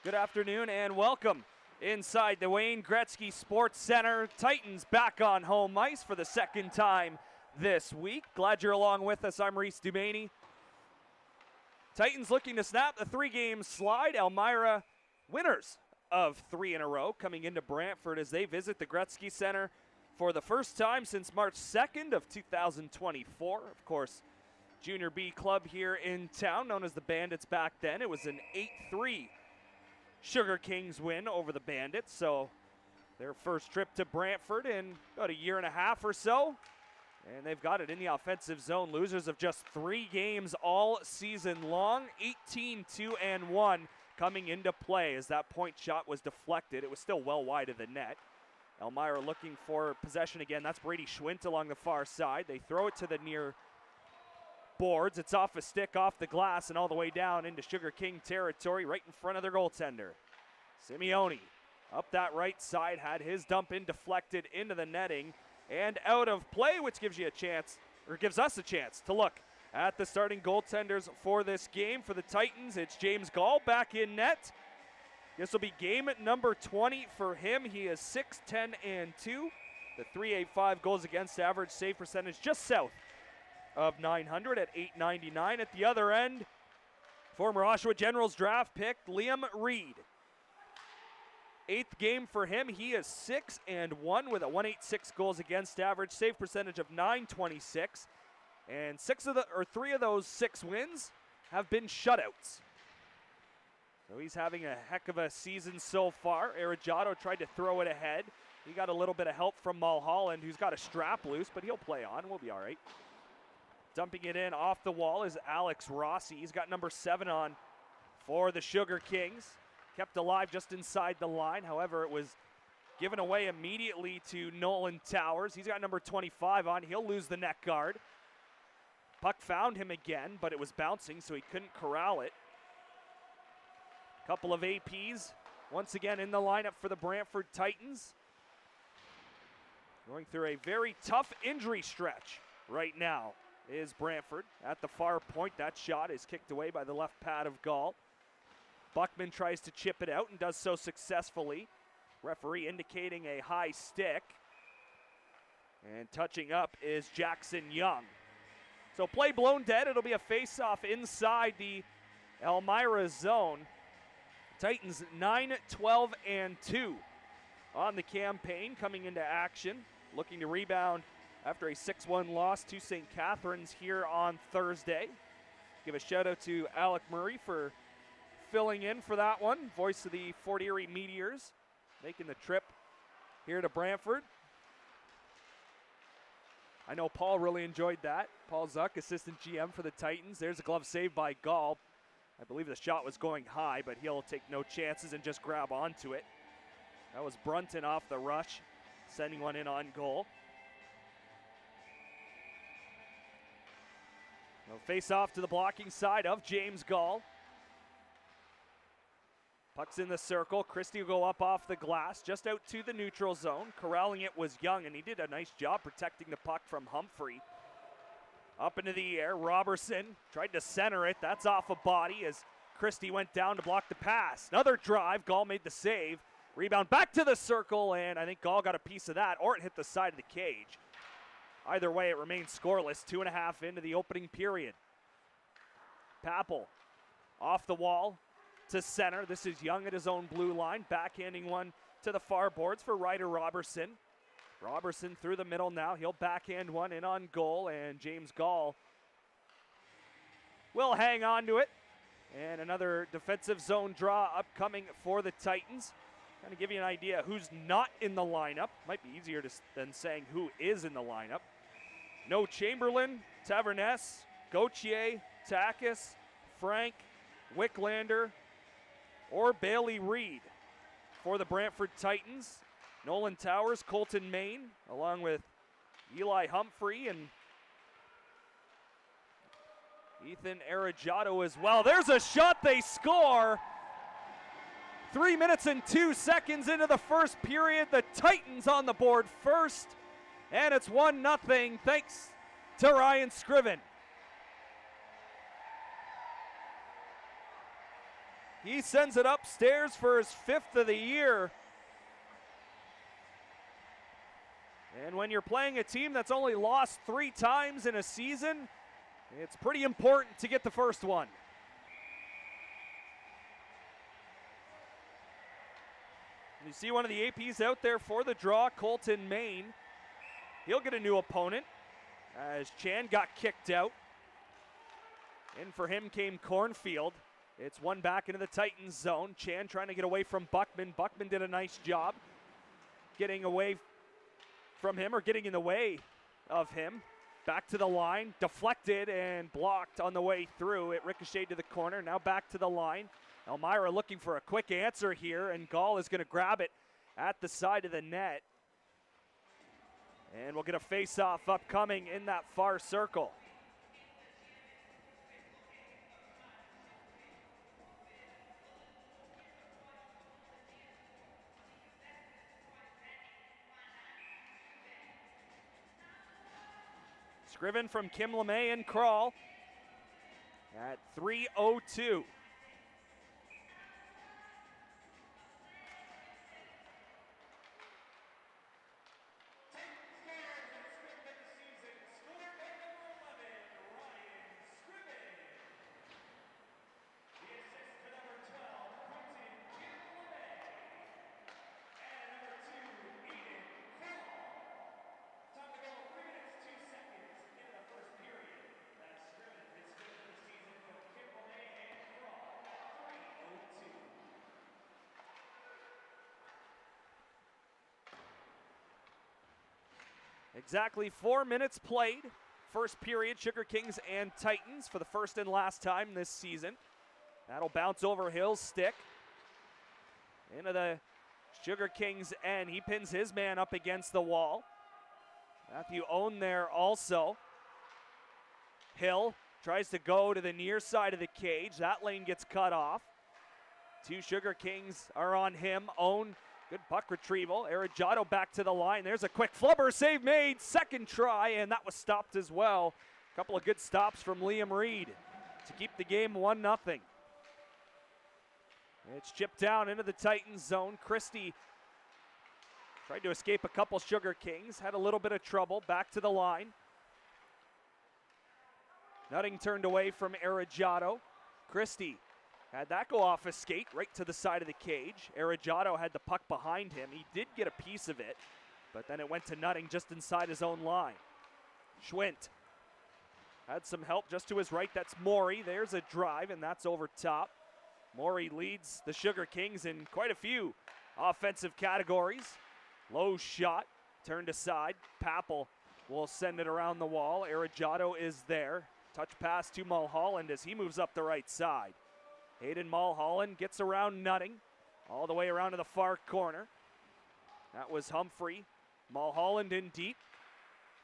Good afternoon and welcome inside the Wayne Gretzky Sports Center. Titans back on home ice for the second time this week. Glad you're along with us. I'm Reese Dumaney. Titans looking to snap the three-game slide. Elmira winners of 3 in a row coming into Brantford as they visit the Gretzky Center for the first time since March 2nd of 2024. Of course, Junior B club here in town, known as the Bandits back then. It was an 8-3 Sugar Kings win over the Bandits, so their first trip to Brantford in about a year and a half or so, and they've got it in the offensive zone. Losers of just 3 games all season long, 18-2-1 coming into play as that point shot was deflected. It was still well wide of the net. Elmira looking for possession again. That's Brady Schwint along the far side. They throw it to the near boards. It's off a stick, off the glass, and all the way down into Sugar King territory, right in front of their goaltender. Simeone up that right side, had his dump in deflected into the netting and out of play, which gives you a chance, or gives us a chance to look at the starting goaltenders for this game. For the Titans, it's James Gall back in net. This will be game number 20 for him. He is 6-10-2. The .385 goals against average, save percentage just south of 900 at .899. At the other end, former Oshawa Generals draft pick Liam Reed. 8th game for him. He is 6-1 with a .186 goals against average, save percentage of .926, and 3 of those 6 wins have been shutouts. So he's having a heck of a season so far. Arejado tried to throw it ahead. He got a little bit of help from Mulholland, who's got a strap loose, but he'll play on. We'll be all right. Dumping it in off the wall is Alex Rossi. He's got number 7 on for the Sugar Kings. Kept alive just inside the line. However, it was given away immediately to Nolan Towers. He's got number 25 on. He'll lose the net guard. Puck found him again, but it was bouncing, so he couldn't corral it. Couple of APs once again in the lineup for the Brantford Titans. Going through a very tough injury stretch right now is Brantford. At the far point, that shot is kicked away by the left pad of Gall. Buckman tries to chip it out and does so successfully. Referee indicating a high stick. And touching up is Jackson Young. So play blown dead. It'll be a face-off inside the Elmira zone. Titans 9-12-2 on the campaign coming into action. Looking to rebound after a 6-1 loss to St. Catharines here on Thursday. Give a shout out to Alec Murray for filling in for that one. Voice of the Fort Erie Meteors, making the trip here to Brantford. I know Paul really enjoyed that. Paul Zuck, assistant GM for the Titans. There's a glove save by Gall. I believe the shot was going high, but he'll take no chances and just grab onto it. That was Brunton off the rush, sending one in on goal. Face off to the blocking side of James Gall. Puck's in the circle. Christie will go up off the glass, just out to the neutral zone. Corralling it was Young, and he did a nice job protecting the puck from Humphrey. Up into the air, Robertson tried to center it. That's off a body as Christie went down to block the pass. Another drive, Gall made the save. Rebound back to the circle, and I think Gall got a piece of that, or it hit the side of the cage. Either way, it remains scoreless, 2.5 into the opening period. Papel off the wall to center. This is Young at his own blue line, backhanding one to the far boards for Ryder Robertson. Robertson through the middle now. He'll backhand one in on goal, and James Gall will hang on to it. And another defensive zone draw upcoming for the Titans. Kind of give you an idea who's not in the lineup. Might be easier than saying who is in the lineup. No Chamberlain, Taverness, Gauthier, Takis, Frank, Wicklander, or Bailey Reed. For the Brantford Titans, Nolan Towers, Colton Main, along with Eli Humphrey and Ethan Arejado as well. There's a shot, they score. 3 minutes and 2 seconds into the first period. The Titans on the board first, and it's 1-0 thanks to Ryan Scriven. He sends it upstairs for his 5th of the year. And when you're playing a team that's only lost 3 times in a season, it's pretty important to get the first one. You see one of the APs out there for the draw, Colton Main. He'll get a new opponent as Chan got kicked out. In for him came Cornfield. It's one back into the Titans zone. Chan trying to get away from Buckman. Buckman did a nice job getting away from him, or getting in the way of him. Back to the line, deflected and blocked on the way through. It ricocheted to the corner, now back to the line. Elmira looking for a quick answer here, and Gall is going to grab it at the side of the net. And we'll get a face-off upcoming in that far circle. Scriven from Kim LeMay and Crawl at 3:02. Exactly 4 minutes played. First period, Sugar Kings and Titans for the first and last time this season. That'll bounce over Hill's stick. Into the Sugar Kings end. He pins his man up against the wall. Matthew Owen there also. Hill tries to go to the near side of the cage. That lane gets cut off. 2 Sugar Kings are on him. Owen, good puck retrieval. Arrogato back to the line. There's a quick flubber save made. Second try, and that was stopped as well. A couple of good stops from Liam Reed to keep the game 1-0. It's chipped down into the Titans zone. Christie tried to escape a couple Sugar Kings. Had a little bit of trouble. Back to the line. Nutting turned away from Arrogato. Christie had that go off a skate right to the side of the cage. Arrogato had the puck behind him. He did get a piece of it, but then it went to Nutting just inside his own line. Schwint had some help just to his right. That's Morey. There's a drive, and that's over top. Morey leads the Sugar Kings in quite a few offensive categories. Low shot, turned aside. Papel will send it around the wall. Arrogato is there. Touch pass to Mulholland as he moves up the right side. Hayden Mulholland gets around Nutting, all the way around to the far corner. That was Humphrey. Mulholland in deep.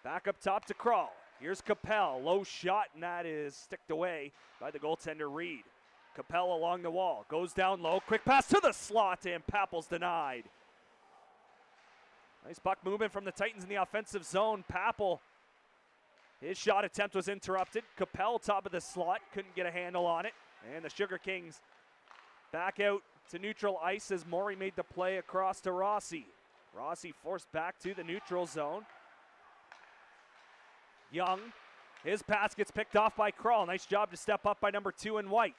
Back up top to Crawl. Here's Capel, low shot, and that is sticked away by the goaltender Reed. Capel along the wall, goes down low, quick pass to the slot, and Papel's denied. Nice puck movement from the Titans in the offensive zone. Papel, his shot attempt was interrupted. Capel top of the slot, couldn't get a handle on it. And the Sugar Kings back out to neutral ice as Morey made the play across to Rossi. Rossi forced back to the neutral zone. Young, his pass gets picked off by Crawl. Nice job to step up by number 2 in white.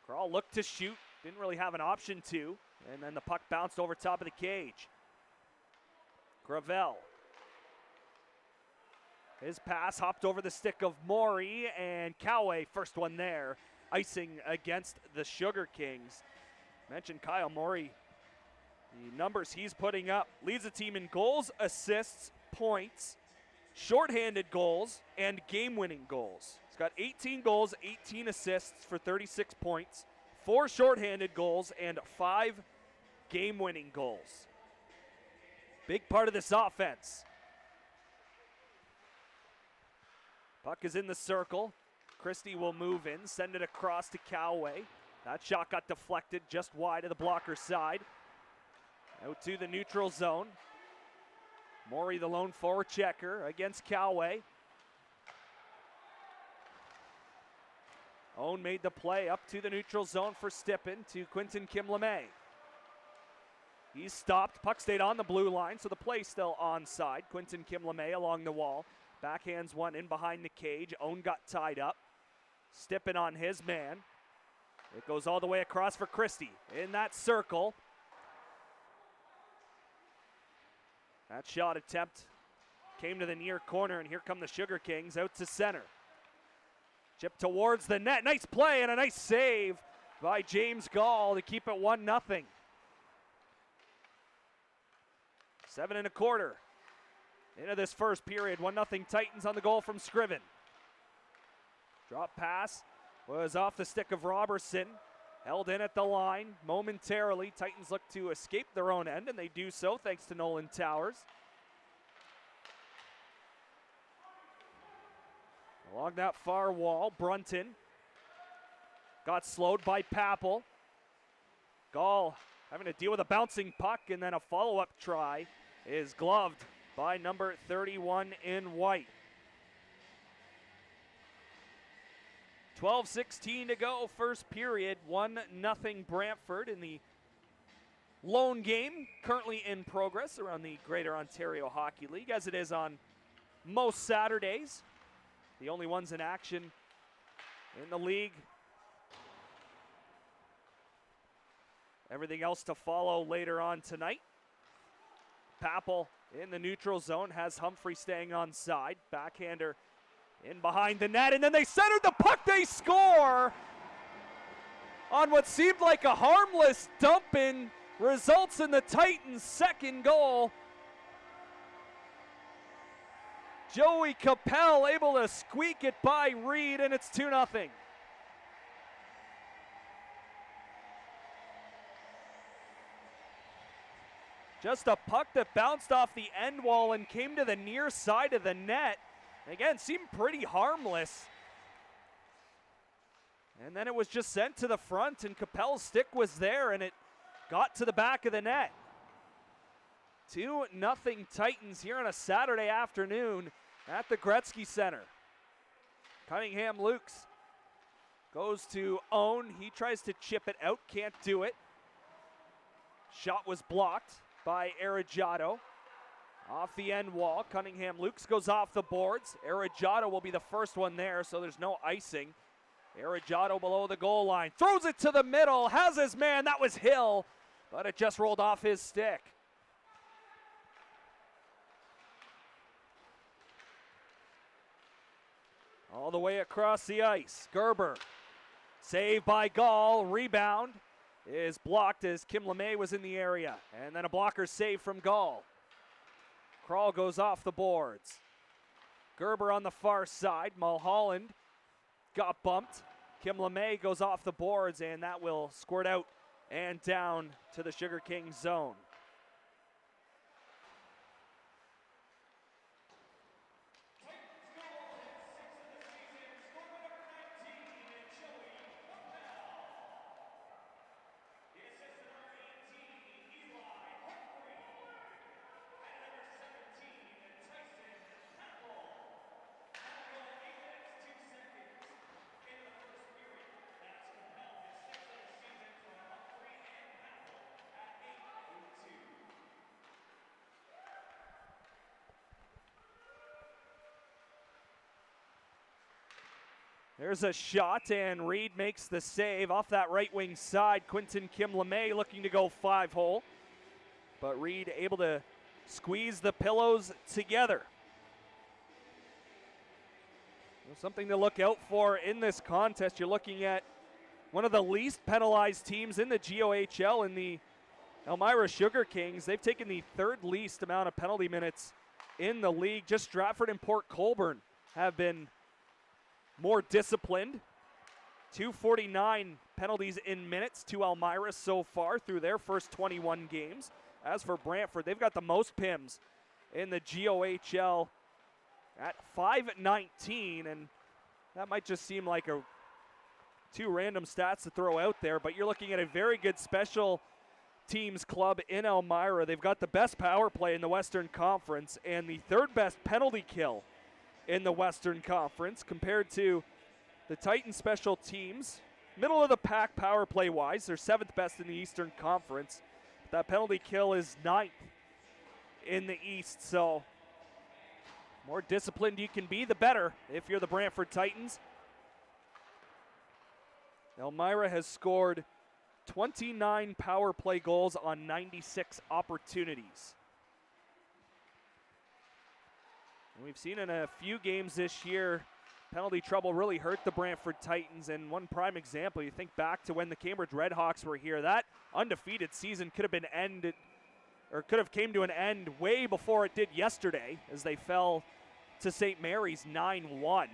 Crawl looked to shoot, didn't really have an option to, and then the puck bounced over top of the cage. Gravel. His pass hopped over the stick of Morey, and Coway, first one there, icing against the Sugar Kings. Mentioned Kyle Morey. The numbers he's putting up leads the team in goals, assists, points, shorthanded goals, and game-winning goals. He's got 18 goals, 18 assists for 36 points, 4 shorthanded goals, and 5 game-winning goals. Big part of this offense. Puck is in the circle. Christie will move in, send it across to Coway. That shot got deflected just wide of the blocker's side. Out to the neutral zone. Morey, the lone forward checker against Coway. Owen made the play up to the neutral zone for Stippen to Quinton Kim-LeMay. He's stopped. Puck stayed on the blue line, so the play still onside. Quinton Kim-LeMay along the wall. Backhands one in behind the cage. Owen got tied up. Stippen on his man. It goes all the way across for Christie in that circle. That shot attempt came to the near corner, and here come the Sugar Kings out to center. Chip towards the net. Nice play and a nice save by James Gall to keep it 1-0. 7.25 into this first period. 1-0 Titans on the goal from Scriven. Drop pass was off the stick of Robertson. Held in at the line momentarily. Titans look to escape their own end, and they do so thanks to Nolan Towers. Along that far wall, Brunton got slowed by Papel. Gall having to deal with a bouncing puck, and then a follow-up try is gloved by number 31 in white. 12:16 to go, first period, 1-0 Brantford in the lone game currently in progress around the Greater Ontario Hockey League, as it is on most Saturdays. The only ones in action in the league. Everything else to follow later on tonight. Papel in the neutral zone has Humphrey staying on side. Backhander in behind the net, and then they centered the puck. They score on what seemed like a harmless dump in, results in the Titans' second goal. Joey Capel able to squeak it by Reed, and it's 2-0. Just a puck that bounced off the end wall and came to the near side of the net. Again, seemed pretty harmless. And then it was just sent to the front, and Capel's stick was there, and it got to the back of the net. 2-0 Titans here on a Saturday afternoon at the Gretzky Center. Cunningham Lukes goes to Owen. He tries to chip it out, can't do it. Shot was blocked by Arrogato. Off the end wall, Cunningham Lukes goes off the boards. Arrogato will be the first one there, so there's no icing. Arrogato below the goal line, throws it to the middle, has his man, that was Hill, but it just rolled off his stick. All the way across the ice, Gerber, saved by Gall, rebound is blocked as Kim-LeMay was in the area, and then a blocker save from Gall. Kral goes off the boards. Gerber on the far side. Mulholland got bumped. Kim-LeMay goes off the boards, and that will squirt out and down to the Sugar King zone. There's a shot, and Reed makes the save off that right wing side. Quinton Kim-LeMay looking to go 5-hole, but Reed able to squeeze the pillows together. Something to look out for in this contest. You're looking at one of the least penalized teams in the GOHL in the Elmira Sugar Kings. They've taken the third least amount of penalty minutes in the league. Just Stratford and Port Colborne have been more disciplined. 249 penalties in minutes to Elmira so far through their first 21 games. As for Brantford, they've got the most PIMs in the GOHL at 519, and that might just seem like two random stats to throw out there, but you're looking at a very good special teams club in Elmira. They've got the best power play in the Western Conference and the third best penalty kill in the Western Conference, compared to The Titans special teams, middle of the pack power play wise. They're 7th best in the Eastern Conference. That penalty kill is 9th in the East, so more disciplined you can be, the better if you're the Brantford Titans. Elmira has scored 29 power play goals on 96 opportunities. And we've seen in a few games this year, penalty trouble really hurt the Brantford Titans. And one prime example, you think back to when the Cambridge Redhawks were here, that undefeated season could have been ended, or could have came to an end way before it did yesterday, as they fell to St. Mary's 9-1.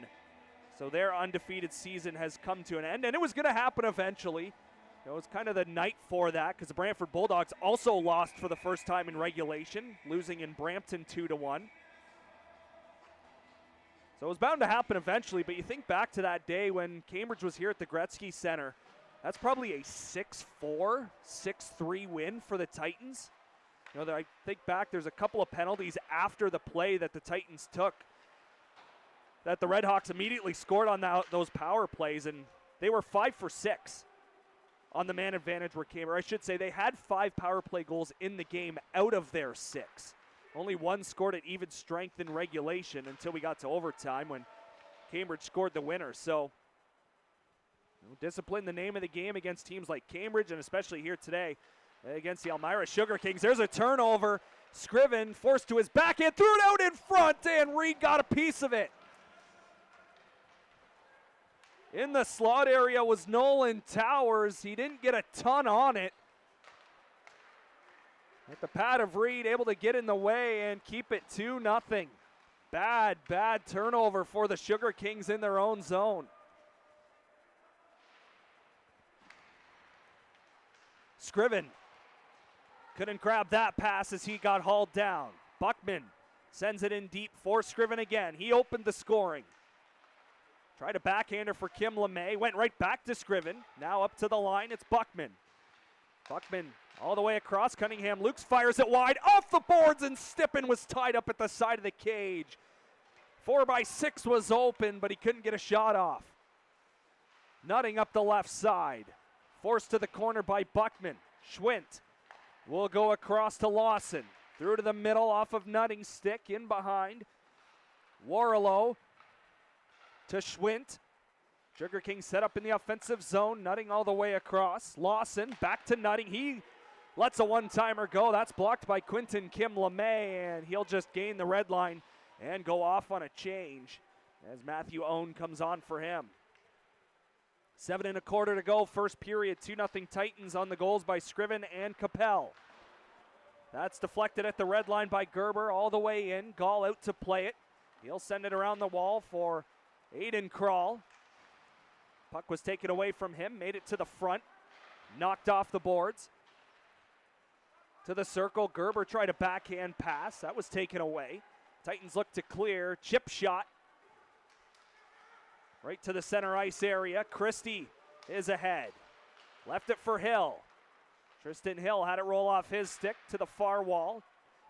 So their undefeated season has come to an end, and it was going to happen eventually. It was kind of the night for that, because the Brantford Bulldogs also lost for the first time in regulation, losing in Brampton 2-1. So it was bound to happen eventually, but you think back to that day when Cambridge was here at the Gretzky Center, that's probably a 6-4, 6-3 win for the Titans. You know, I think back, there's a couple of penalties after the play that the Titans took that the Redhawks immediately scored on those power plays, and they were 5 for 6 on the man advantage where Cambridge. I should say they had 5 power play goals in the game out of their 6. Only one scored at even strength in regulation until we got to overtime when Cambridge scored the winner. So discipline, the name of the game against teams like Cambridge, and especially here today against the Elmira Sugar Kings. There's a turnover. Scriven forced to his backhand, threw it out in front, and Reed got a piece of it. In the slot area was Nolan Towers. He didn't get a ton on it. At the pad of Reed, able to get in the way and keep it 2-0. Bad turnover for the Sugar Kings in their own zone. Scriven couldn't grab that pass as he got hauled down. Buckman sends it in deep for Scriven again. He opened the scoring. Tried a backhander for Kim LeMay. Went right back to Scriven. Now up to the line, it's Buckman. Buckman all the way across. Cunningham Lukes fires it wide. Off the boards, and Stippen was tied up at the side of the cage. 4x6 was open, but he couldn't get a shot off. Nutting up the left side. Forced to the corner by Buckman. Schwint will go across to Lawson. Through to the middle off of Nutting's stick. In behind. Warlow to Schwint. Sugar King set up in the offensive zone. Nutting all the way across. Lawson back to Nutting. He lets a one-timer go. That's blocked by Quinton Kim LeMay, and he'll just gain the red line and go off on a change as Matthew Owen comes on for him. 7 1/4 to go, first period. 2-0 Titans on the goals by Scriven and Capel. That's deflected at the red line by Gerber all the way in. Gall out to play it. He'll send it around the wall for Aiden Krall. Puck was taken away from him, made it to the front, knocked off the boards. To the circle, Gerber tried a backhand pass. That was taken away. Titans look to clear, chip shot. Right to the center ice area. Christie is ahead. Left it for Hill. Tristan Hill had it roll off his stick to the far wall.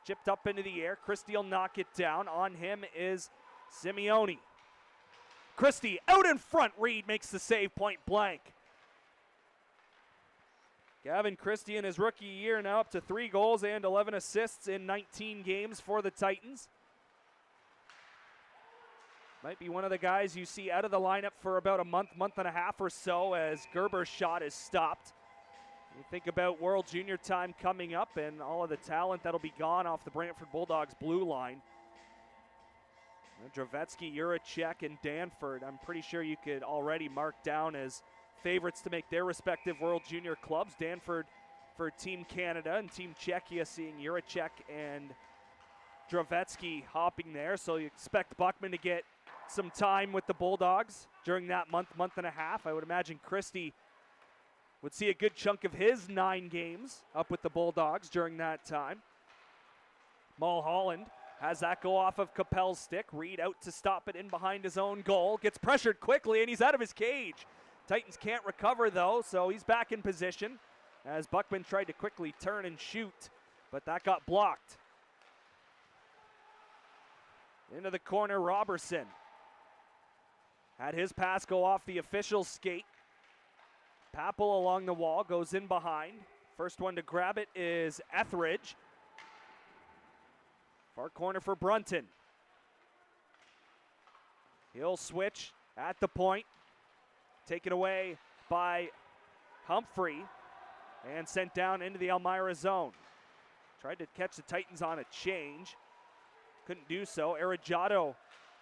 Chipped up into the air. Christie will knock it down. On him is Simeone. Christie out in front. Reed makes the save, point blank. Gavin Christie in his rookie year now up to 3 goals and 11 assists in 19 games for the Titans. Might be one of the guys you see out of the lineup for about a month and a half or so as Gerber's shot is stopped. You think about World Junior time coming up and all of the talent that'll be gone off the Brantford Bulldogs blue line. Dravetsky, Juracek, and Danford, I'm pretty sure you could already mark down as favorites to make their respective World Junior clubs. Danford for Team Canada and Team Czechia, seeing Juracek and Dravetsky hopping there. So you expect Buckman to get some time with the Bulldogs during that month and a half. I would imagine Christie would see a good chunk of his 9 games up with the Bulldogs during that time. Mulholland has that go off of Capel's stick. Reed out to stop it in behind his own goal. Gets pressured quickly, and he's out of his cage. Titans can't recover, though, so he's back in position as Buckman tried to quickly turn and shoot, but that got blocked. Into the corner, Robertson Had his pass go off the official's skate. Papel along the wall, goes in behind. First one to grab it is Etheridge. Far corner for Brunton. He'll switch at the point. Taken away by Humphrey and sent down into the Elmira zone. Tried to catch the Titans on a change. Couldn't do so. Arrogato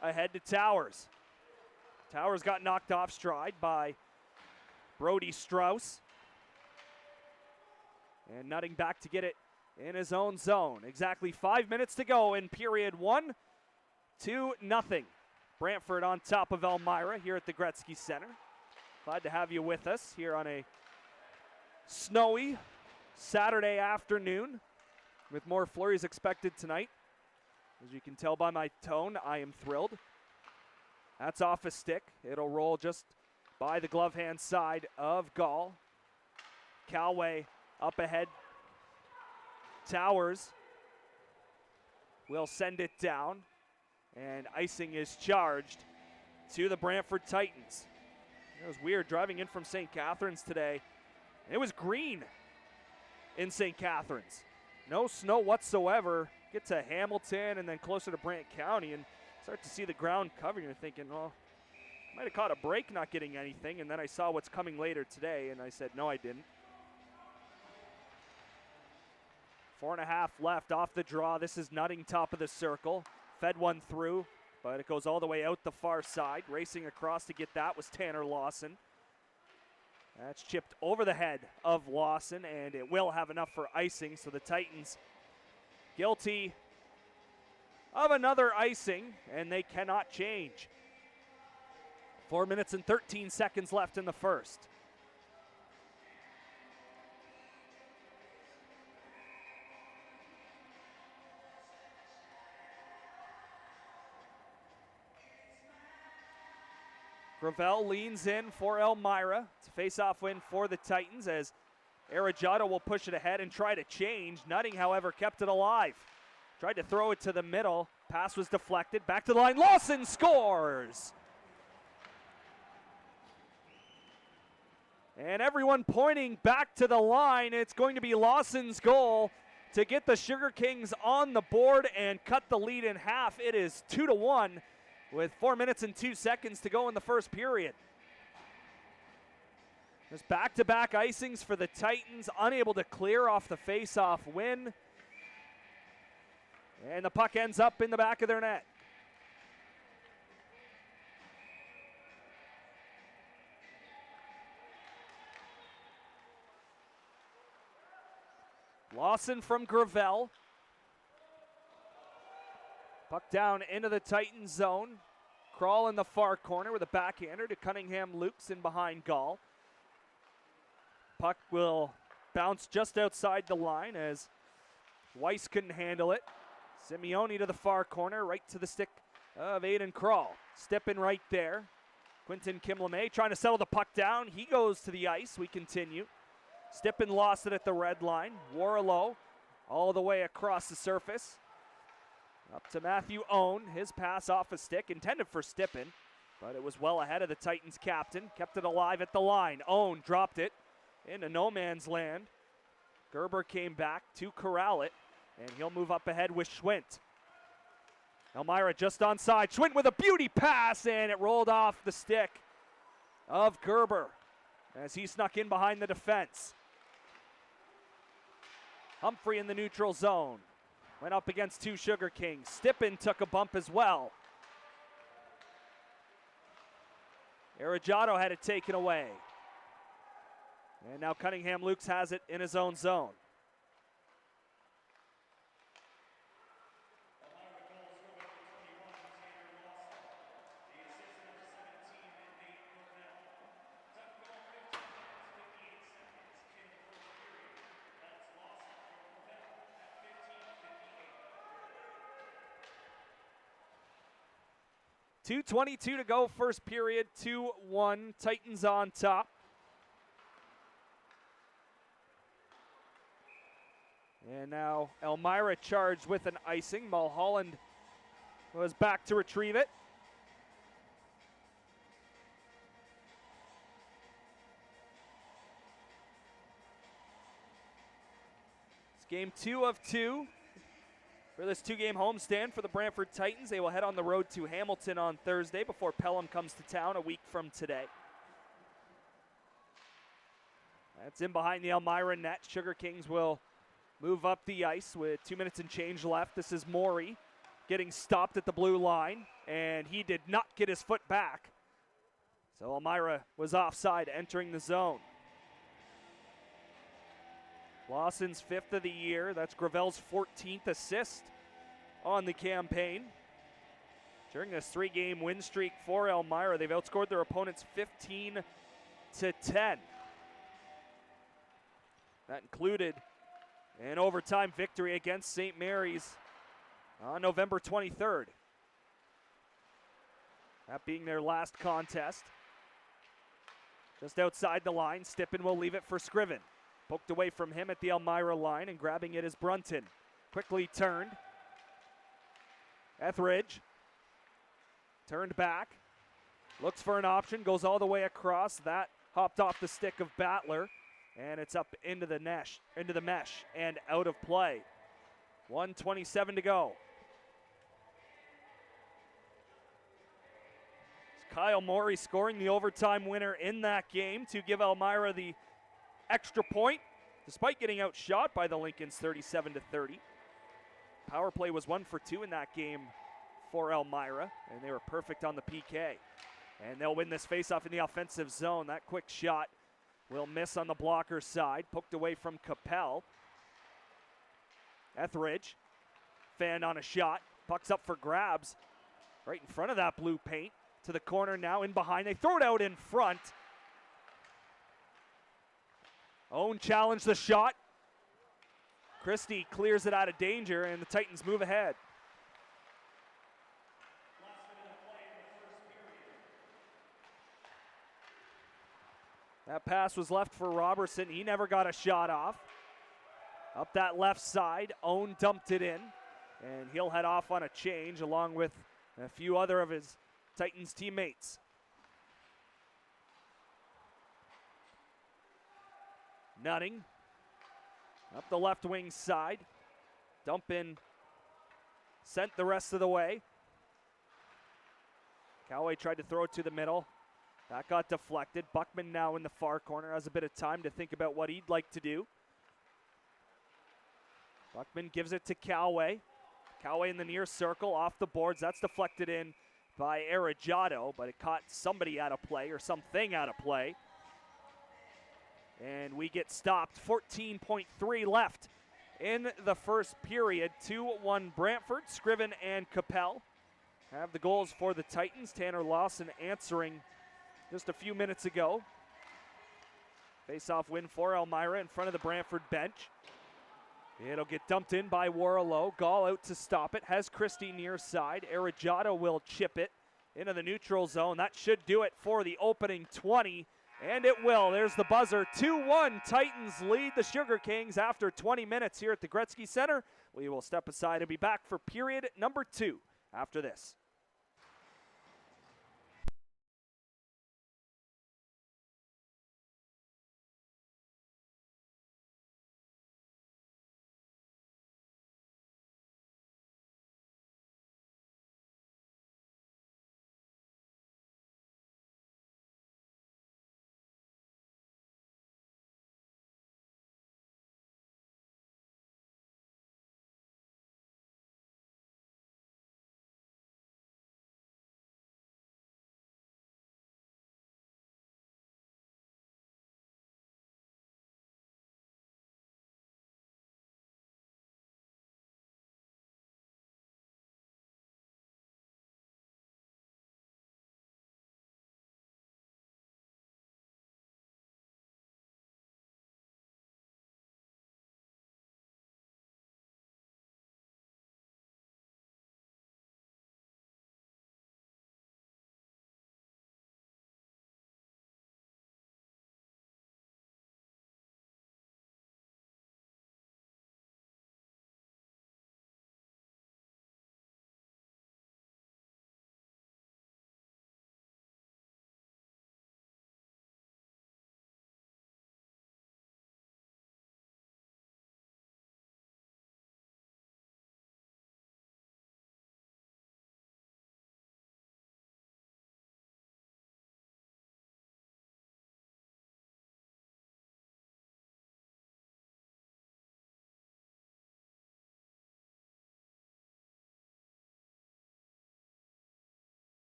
ahead to Towers. Towers got knocked off stride by Brody Strauss. And Nutting back to get it in his own zone. Exactly 5 minutes to go in period one. 2-0. Brantford on top of Elmira here at the Gretzky Center. Glad to have you with us here on a snowy Saturday afternoon with more flurries expected tonight. As you can tell by my tone, I am thrilled. That's off a stick. It'll roll just by the glove hand side of Gall. Calway up ahead. Towers will send it down, and icing is charged to the Brantford Titans. It was weird driving in from St. Catharines today. It was green in St. Catharines. No snow whatsoever. Get to Hamilton and then closer to Brant County and start to see the ground covered. You're thinking, well, might have caught a break not getting anything, and then I saw what's coming later today, and I said, no, I didn't. 4.5 left off the draw. This is Nutting, top of the circle. Fed one through, but it goes all the way out the far side. Racing across to get that was Tanner Lawson. That's chipped over the head of Lawson, and it will have enough for icing, so the Titans guilty of another icing, and they cannot change. 4 minutes and 13 seconds left in the first. Gravel leans in for Elmira. It's a face-off win for the Titans as Arrogato will push it ahead and try to change. Nutting, however, kept it alive. Tried to throw it to the middle. Pass was deflected. Back to the line. Lawson scores! And everyone pointing back to the line. It's going to be Lawson's goal to get the Sugar Kings on the board and cut the lead in half. It is 2-1 with 4 minutes and 2 seconds to go in the first period. There's back-to-back icings for the Titans, unable to clear off the face-off win. And the puck ends up in the back of their net. Lawson from Gravel. Puck down into the Titans zone. Crawl in the far corner with a backhander to Cunningham Lukes in behind Gall. Puck will bounce just outside the line as Weiss couldn't handle it. Simeone to the far corner, right to the stick of Aiden Crawl. Stepping right there. Quentin Kimleme trying to settle the puck down. He goes to the ice. We continue. Stippen lost it at the red line. Warlow all the way across the surface. Up to Matthew Owen. His pass off a stick, intended for Stippen, but it was well ahead of the Titans captain. Kept it alive at the line. Owen dropped it into no man's land. Gerber came back to corral it, and he'll move up ahead with Schwint. Elmira just onside. Schwint with a beauty pass, and it rolled off the stick of Gerber as he snuck in behind the defense. Humphrey in the neutral zone. Went up against two Sugar Kings. Stippen took a bump as well. Arrogato had it taken away. And now Cunningham Lukes has it in his own zone. .222 to go, first period, 2-1, Titans on top. And now Elmira charged with an icing. Mulholland was back to retrieve it. Game 2 of 2 for this two-game homestand for the Brantford Titans. They will head on the road to Hamilton on Thursday before Pelham comes to town a week from today. That's in behind the Elmira net. Sugar Kings will move up the ice with 2 minutes and change left. This is Morey getting stopped at the blue line, and he did not get his foot back. So Elmira was offside entering the zone. Lawson's 5th of the year. That's Gravel's 14th assist on the campaign. During this 3-game win streak for Elmira, they've outscored their opponents 15-10. That included an overtime victory against St. Mary's on November 23rd. That being their last contest. Just outside the line, Stippen will leave it for Scriven. Poked away from him at the Elmira line, and grabbing it is Brunton. Quickly turned. Etheridge turned back. Looks for an option, goes all the way across. That hopped off the stick of Battler, and it's up into the mesh, and out of play. 1:27 to go. It's Kyle Morey scoring the overtime winner in that game to give Elmira the extra point, despite getting outshot by the Lincolns 37-30. Power play was 1 for 2 in that game for Elmira, and they were perfect on the PK. And they'll win this faceoff in the offensive zone. That quick shot will miss on the blocker's side, poked away from Capel. Etheridge, fanned on a shot, puck's up for grabs, right in front of that blue paint, to the corner now, in behind. They throw it out in front. Owen challenged the shot. Christie clears it out of danger, and the Titans move ahead. That pass was left for Robertson. He never got a shot off. Up that left side, Owen dumped it in, and he'll head off on a change along with a few other of his Titans teammates. Nutting up the left wing side. Dump in, sent the rest of the way. Coway tried to throw it to the middle. That got deflected. Buckman now in the far corner has a bit of time to think about what he'd like to do. Buckman gives it to Coway. Coway in the near circle, off the boards. That's deflected in by Arrogato, but it caught somebody out of play, or something out of play. And we get stopped. 14.3 left in the first period. 2-1 Brantford. Scriven and Capel have the goals for the Titans. Tanner Lawson answering just a few minutes ago. Face-off win for Elmira in front of the Brantford bench. It'll get dumped in by Warlow. Gall out to stop it. Has Christie near side. Arrogato will chip it into the neutral zone. That should do it for the opening 20. And it will. There's the buzzer. 2-1. Titans lead the Sugar Kings after 20 minutes here at the Gretzky Center. We will step aside and be back for period number 2 after this.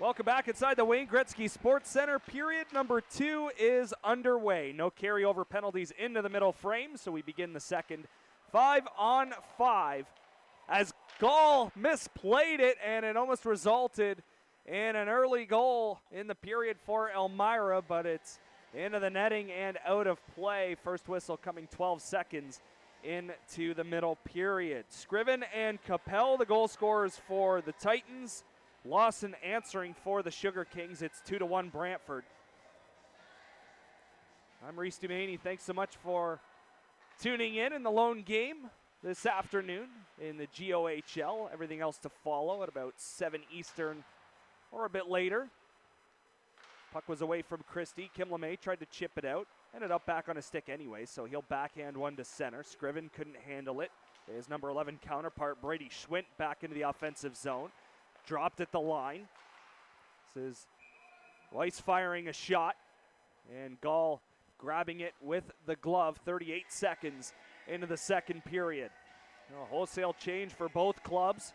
Welcome back inside the Wayne Gretzky Sports Center. Period number 2 is underway. No carryover penalties into the middle frame, so we begin the second 5-on-5 as Gall misplayed it, and it almost resulted in an early goal in the period for Elmira, but it's into the netting and out of play. First whistle coming 12 seconds into the middle period. Scriven and Capel, the goal scorers for the Titans. Lawson answering for the Sugar Kings. It's 2-1 Brantford. I'm Reese Dumaney. Thanks so much for tuning in the lone game this afternoon in the GOHL. Everything else to follow at about 7 Eastern or a bit later. Puck was away from Christie. Kim LeMay tried to chip it out. Ended up back on his stick anyway, so he'll backhand one to center. Scriven couldn't handle it. His number 11 counterpart, Brady Schwint, back into the offensive zone. Dropped at the line. This is Weiss firing a shot, and Gall grabbing it with the glove. 38 seconds into the second period. A wholesale change for both clubs.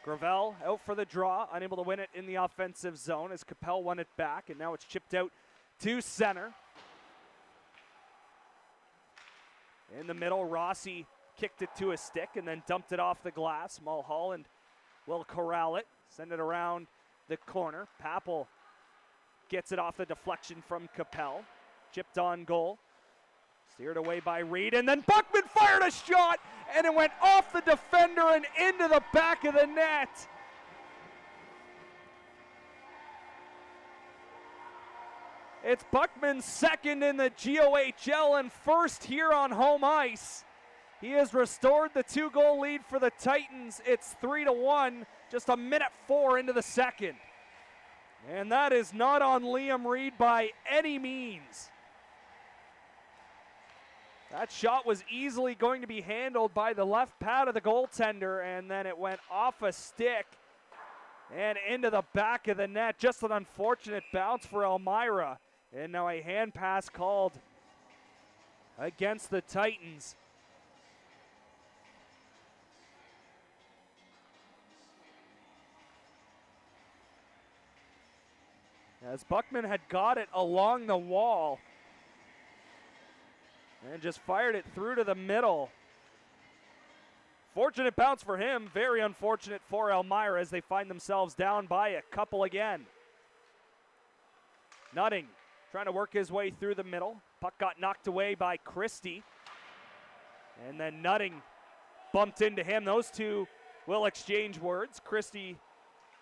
Gravel out for the draw, unable to win it in the offensive zone as Capel won it back, and now it's chipped out to center. In the middle, Rossi kicked it to a stick and then dumped it off the glass. Mulholland will corral it, send it around the corner. Papel gets it off the deflection from Capel. Chipped on goal. Steered away by Reed, and then Buckman fired a shot, and it went off the defender and into the back of the net. It's Buckman's second in the GOHL and first here on home ice. He has restored the 2-goal lead for the Titans. It's 3-1, just a minute 4 into the second. And that is not on Liam Reed by any means. That shot was easily going to be handled by the left pad of the goaltender, and then it went off a stick and into the back of the net. Just an unfortunate bounce for Elmira. And now a hand pass called against the Titans. As Buckman had got it along the wall and just fired it through to the middle. Fortunate bounce for him, very unfortunate for Elmira as they find themselves down by a couple again. Nutting trying to work his way through the middle. Puck got knocked away by Christie. And then Nutting bumped into him. Those two will exchange words. Christie,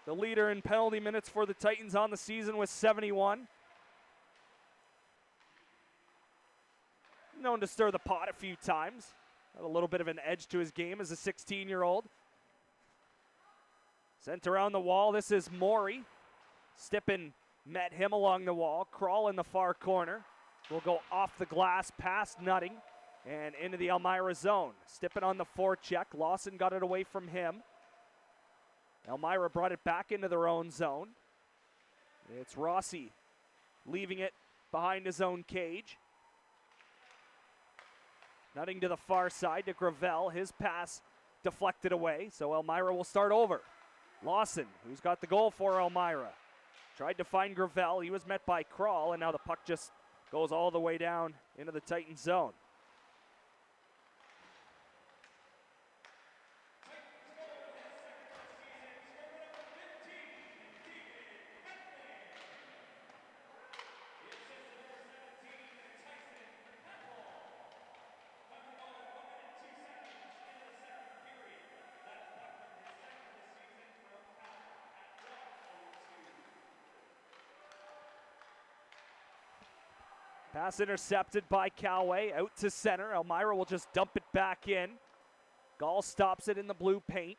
the leader in penalty minutes for the Titans on the season with 71. Known to stir the pot a few times. Had a little bit of an edge to his game as a 16-year-old. Sent around the wall. This is Morey. Stippen met him along the wall. Crawl in the far corner. Will go off the glass past Nutting and into the Elmira zone. Stippen on the forecheck. Lawson got it away from him. Elmira brought it back into their own zone. It's Rossi leaving it behind his own cage. Nutting to the far side to Gravel. His pass deflected away, so Elmira will start over. Lawson, who's got the goal for Elmira, tried to find Gravel. He was met by Crawl, and now the puck just goes all the way down into the Titans zone. Pass intercepted by Coway, out to center. Elmira will just dump it back in. Gall stops it in the blue paint.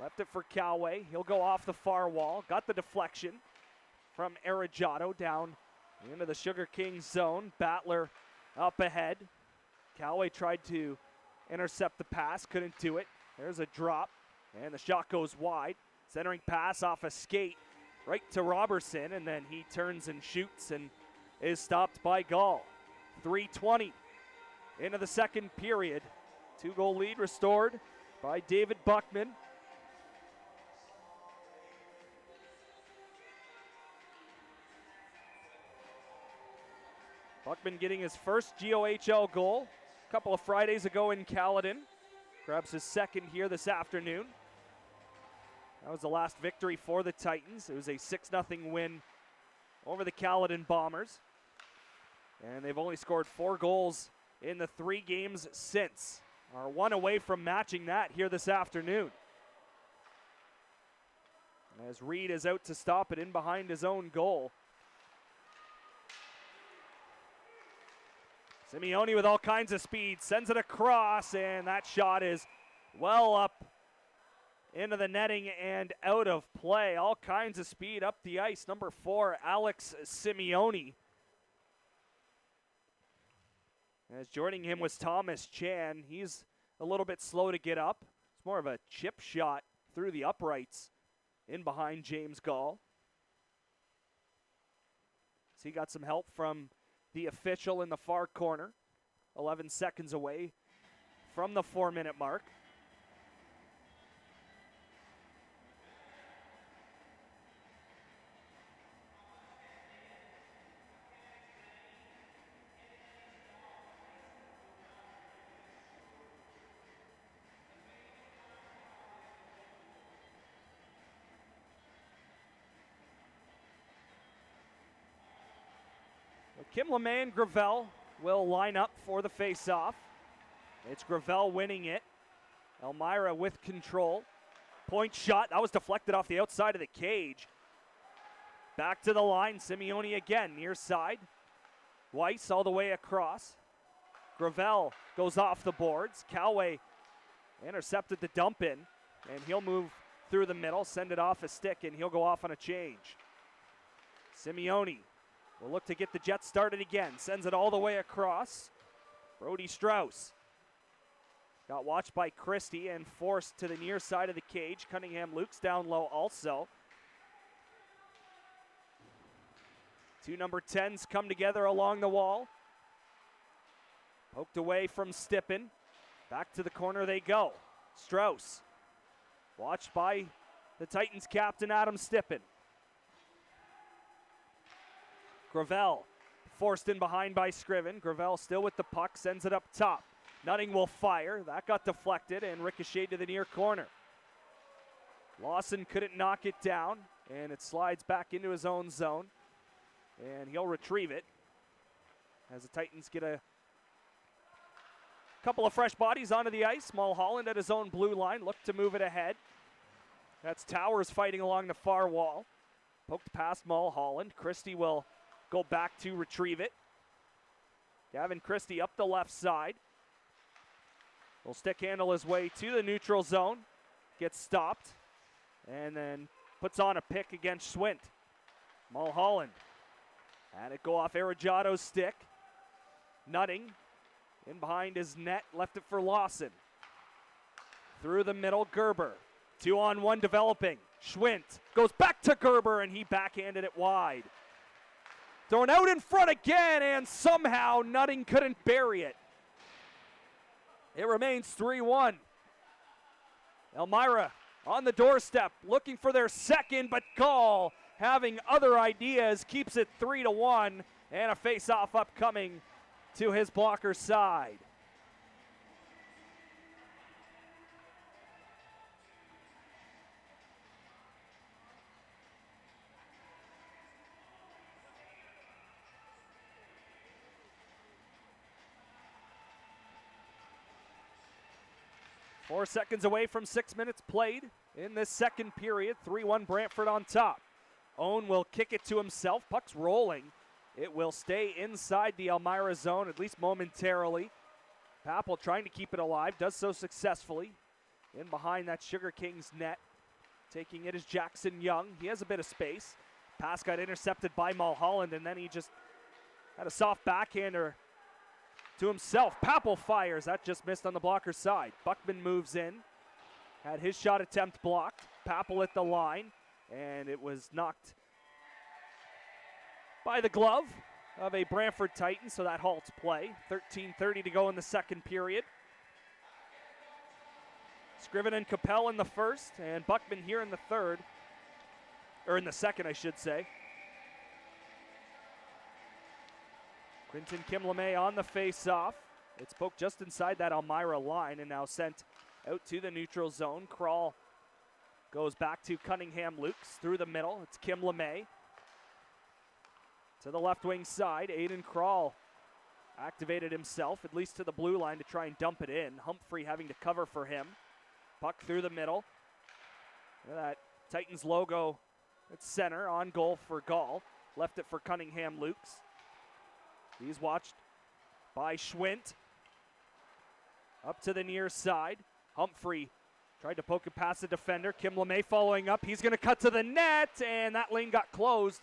Left it for Coway. He'll go off the far wall. Got the deflection from Arrogato down into the Sugar Kings zone. Battler up ahead. Coway tried to intercept the pass, couldn't do it. There's a drop, and the shot goes wide. Centering pass off a skate right to Robertson, and then he turns and shoots, and is stopped by Gall. 3:20 into the second period. 2-goal lead restored by David Buckman. Buckman getting his first GOHL goal a couple of Fridays ago in Caledon. Grabs his second here this afternoon. That was the last victory for the Titans. It was a 6-0 win over the Caledon Bombers. And they've only scored 4 goals in the 3 games since. Are 1 away from matching that here this afternoon. As Reed is out to stop it in behind his own goal. Simeone with all kinds of speed, sends it across, and that shot is well up into the netting and out of play. All kinds of speed up the ice. Number 4, Alex Simeone. As joining him was Thomas Chan. He's a little bit slow to get up. It's more of a chip shot through the uprights in behind James Gall. So he got some help from the official in the far corner. 11 seconds away from the 4-minute mark. Kim LeMay and Gravel will line up for the face-off. It's Gravel winning it. Elmira with control. Point shot, that was deflected off the outside of the cage. Back to the line, Simeone again, near side. Weiss all the way across. Gravel goes off the boards. Calway intercepted the dump in, and he'll move through the middle, send it off a stick, and he'll go off on a change. Simeone will look to get the Jets started again. Sends it all the way across. Brody Strauss got watched by Christie and forced to the near side of the cage. Cunningham Lukes down low also. 2 number 10s come together along the wall. Poked away from Stippen. Back to the corner they go. Strauss watched by the Titans captain Adam Stippen. Gravel forced in behind by Scriven. Gravel still with the puck, sends it up top. Nutting will fire. That got deflected and ricocheted to the near corner. Lawson couldn't knock it down, and it slides back into his own zone. And he'll retrieve it as the Titans get a couple of fresh bodies onto the ice. Mulholland at his own blue line, look to move it ahead. That's Towers fighting along the far wall. Poked past Mulholland. Christie will go back to retrieve it. Gavin Christie up the left side. Will stick handle his way to the neutral zone. Gets stopped. And then puts on a pick against Swint. Mulholland had it go off Arrojato's stick. Nutting in behind his net. Left it for Lawson. Through the middle, Gerber. 2-on-1 developing. Schwint goes back to Gerber, and he backhanded it wide. Thrown out in front again, and somehow Nutting couldn't bury it. It remains 3-1. Elmira on the doorstep, looking for their second, but Gall, having other ideas, keeps it 3-1, and a face-off upcoming to his blocker side. Four seconds away from 6 minutes played in this second period. 3-1 Brantford on top. Owen will kick it to himself. Puck's rolling. It will stay inside the Elmira zone, at least momentarily. Papel trying to keep it alive, does so successfully. In behind that Sugar Kings net. Taking it is Jackson Young. He has a bit of space. Pass got intercepted by Mulholland, and then he just had a soft backhander to himself. Papel fires. That just missed on the blocker side. Buckman moves in. Had his shot attempt blocked. Papel at the line, and it was knocked by the glove of a Brantford Titans, so that halts play. 13:30 to go in the second period. Scriven and Capel in the first, and Buckman here in the third. Or in the second, I should say. Quinton Kimleme on the face-off. It's poked just inside that Elmira line and now sent out to the neutral zone. Krall goes back to Cunningham Lukes through the middle. It's Kimleme. To the left wing side, Aiden Krall activated himself, at least to the blue line, to try and dump it in. Humphrey having to cover for him. Puck through the middle. Look at that Titans logo at center, on goal for Gall. Left it for Cunningham Lukes. He's watched by Schwint. Up to the near side. Humphrey tried to poke it past the defender. Kimleme following up. He's going to cut to the net, and that lane got closed.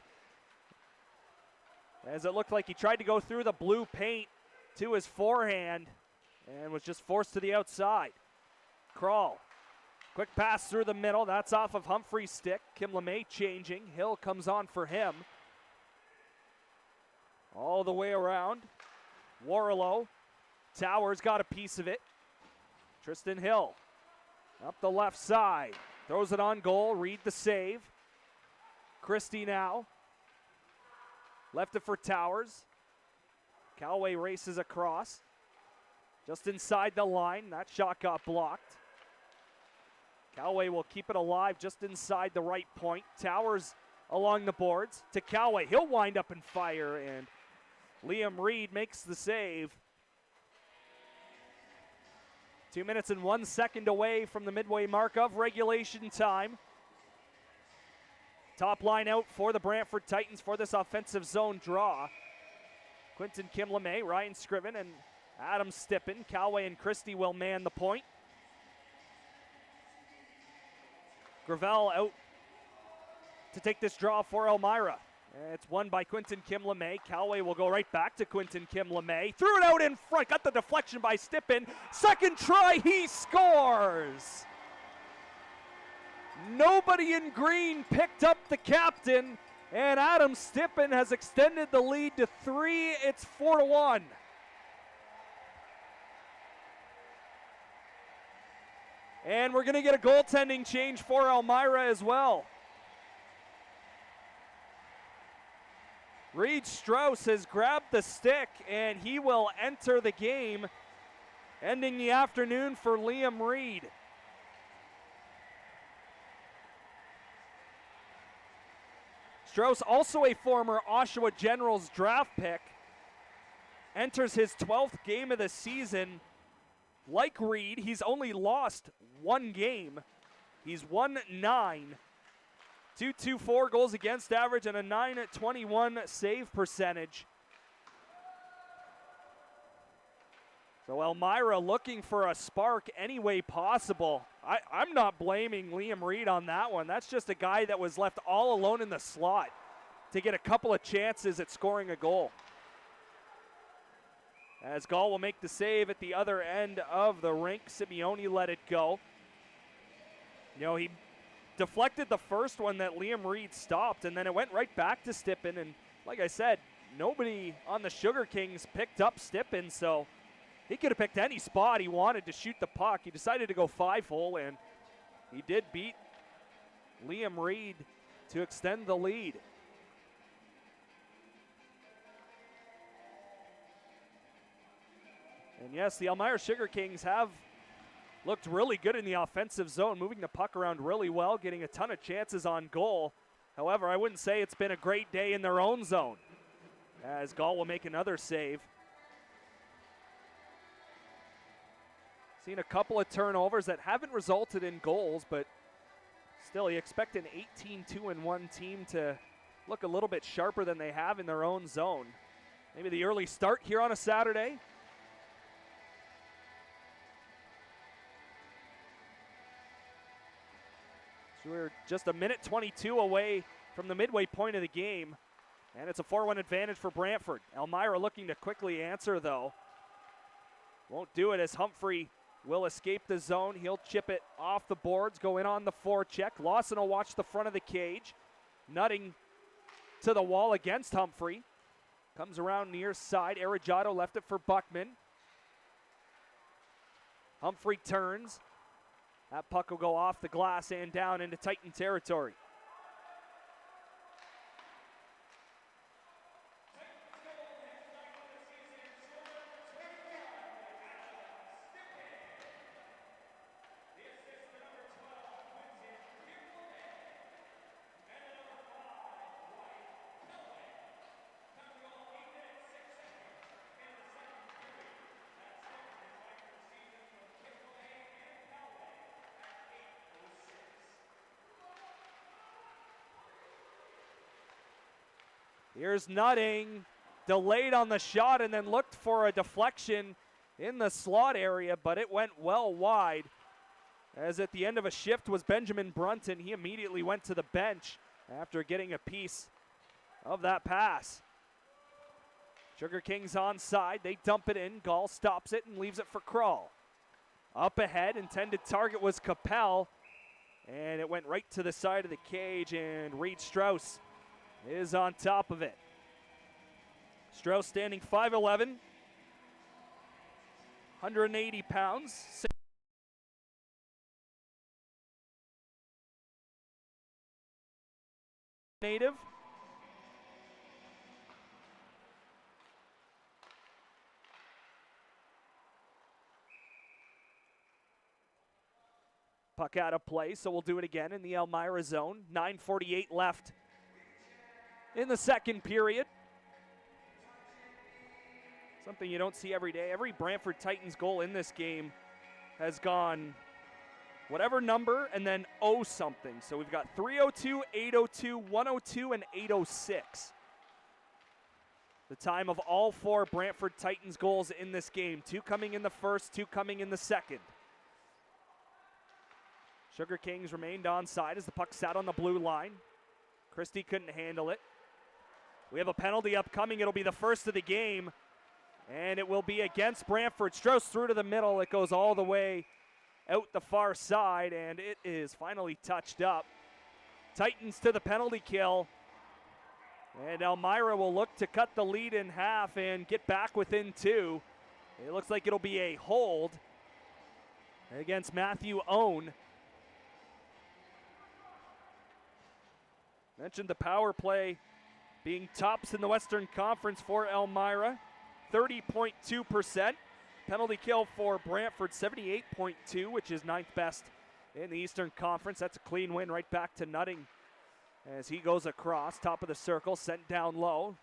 As it looked like he tried to go through the blue paint to his forehand and was just forced to the outside. Krall. Quick pass through the middle. That's off of Humphrey's stick. Kimleme changing. Hill comes on for him. All the way around. Warlow. Towers got a piece of it. Tristan Hill. Up the left side. Throws it on goal. Reed the save. Christie now. Left it for Towers. Callaway races across. Just inside the line. That shot got blocked. Callaway will keep it alive just inside the right point. Towers along the boards to Callaway. He'll wind up and fire, and Liam Reed makes the save. 2 minutes and 1 second away from the midway mark of regulation time. Top line out for the Brantford Titans for this offensive zone draw. Quinton Kimleme, Ryan Scriven, and Adam Stippen. Callaway and Christie will man the point. Gravel out to take this draw for Elmira. It's won by Quinton Kimleme. Callaway will go right back to Quinton Kimleme. Threw it out in front, got the deflection by Stippen. Second try, he scores! Nobody in green picked up the captain, and Adam Stippen has extended the lead to 3. It's 4-1. And we're going to get a goaltending change for Elmira as well. Reed Strauss has grabbed the stick, and he will enter the game, ending the afternoon for Liam Reed. Strauss, also a former Oshawa Generals draft pick, enters his 12th game of the season. Like Reed, he's only lost 1 game. He's won 9. 2.24 goals against average and a .921 save percentage. So Elmira looking for a spark any way possible. I'm not blaming Liam Reed on that one. That's just a guy that was left all alone in the slot to get a couple of chances at scoring a goal. As Gall will make the save at the other end of the rink. Simeone let it go. You know, he deflected the first one that Liam Reed stopped, and then it went right back to Stippen. And like I said, nobody on the Sugar Kings picked up Stippen, so he could have picked any spot he wanted to shoot the puck. He decided to go 5-hole, and he did beat Liam Reed to extend the lead. And yes, the Elmira Sugar Kings have looked really good in the offensive zone, moving the puck around really well, getting a ton of chances on goal. However, I wouldn't say it's been a great day in their own zone, as Gall will make another save. Seen a couple of turnovers that haven't resulted in goals, but still you expect an 18-2-1 team to look a little bit sharper than they have in their own zone. Maybe the early start here on a Saturday. So we're just a minute 22 away from the midway point of the game, and it's a 4-1 advantage for Brantford. Elmira looking to quickly answer, though. Won't do it as Humphrey will escape the zone. He'll chip it off the boards, go in on the forecheck. Lawson will watch the front of the cage. Nutting to the wall against Humphrey. Comes around near side. Arrogato left it for Buckman. Humphrey turns. That puck will go off the glass and down into Titan territory. Here's Nutting, delayed on the shot and then looked for a deflection in the slot area, but it went well wide. As at the end of a shift was Benjamin Brunton. He immediately went to the bench after getting a piece of that pass. Sugar Kings onside, they dump it in. Gall stops it and leaves it for Kral. Up ahead, intended target was Capel, and it went right to the side of the cage, and Reed Strauss is on top of it. Strauss standing 5'11", 180 pounds. Native. Puck out of play, so we'll do it again in the Elmira zone. 9:48 left in the second period. Something you don't see every day. Every Brantford Titans goal in this game has gone whatever number and then 0 something. So we've got 302, 802, 102, and 806. The time of all 4 Brantford Titans goals in this game. 2 coming in the first, 2 coming in the second. Sugar Kings remained onside as the puck sat on the blue line. Christie couldn't handle it. We have a penalty upcoming. It'll be the first of the game, and it will be against Brantford. Strauss through to the middle. It goes all the way out the far side, and it is finally touched up. Titans to the penalty kill, and Elmira will look to cut the lead in half and get back within 2. It looks like it'll be a hold against Matthew Owen. Mentioned the power play being tops in the Western Conference for Elmira, 30.2%. Penalty kill for Brantford, 78.2, which is 9th best in the Eastern Conference. That's a clean win right back to Nutting as he goes across, top of the circle, sent down low.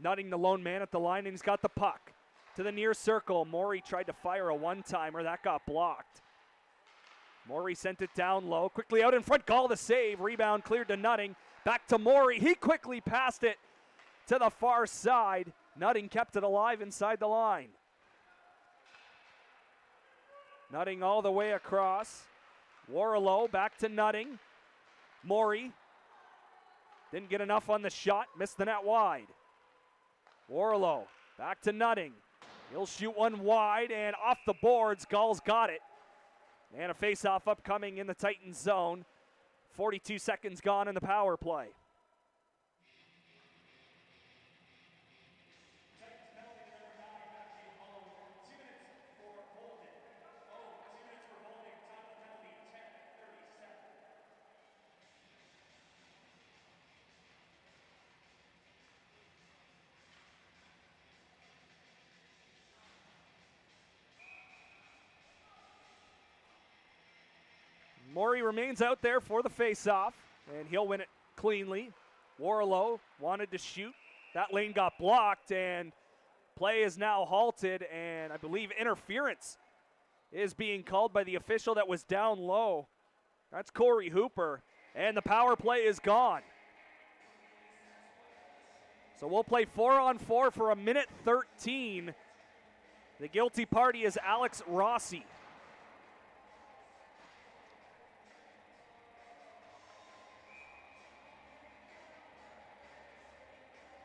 Nutting the lone man at the line, and he's got the puck to the near circle. Morey tried to fire a one-timer. That got blocked. Morey sent it down low, quickly out in front. Gall the save. Rebound cleared to Nutting. Back to Morey. He quickly passed it to the far side. Nutting kept it alive inside the line. Nutting all the way across. Warlow back to Nutting. Morey didn't get enough on the shot. Missed the net wide. Warlow back to Nutting. He'll shoot one wide and off the boards. Gall's got it. And a face-off upcoming in the Titans zone. 42 seconds gone in the power play. Morey remains out there for the face-off, and he'll win it cleanly. Warlow wanted to shoot. That lane got blocked, and play is now halted, and I believe interference is being called by the official that was down low. That's Corey Hooper, and the power play is gone. So we'll play 4-on-4 for 1:13. The guilty party is Alex Rossi.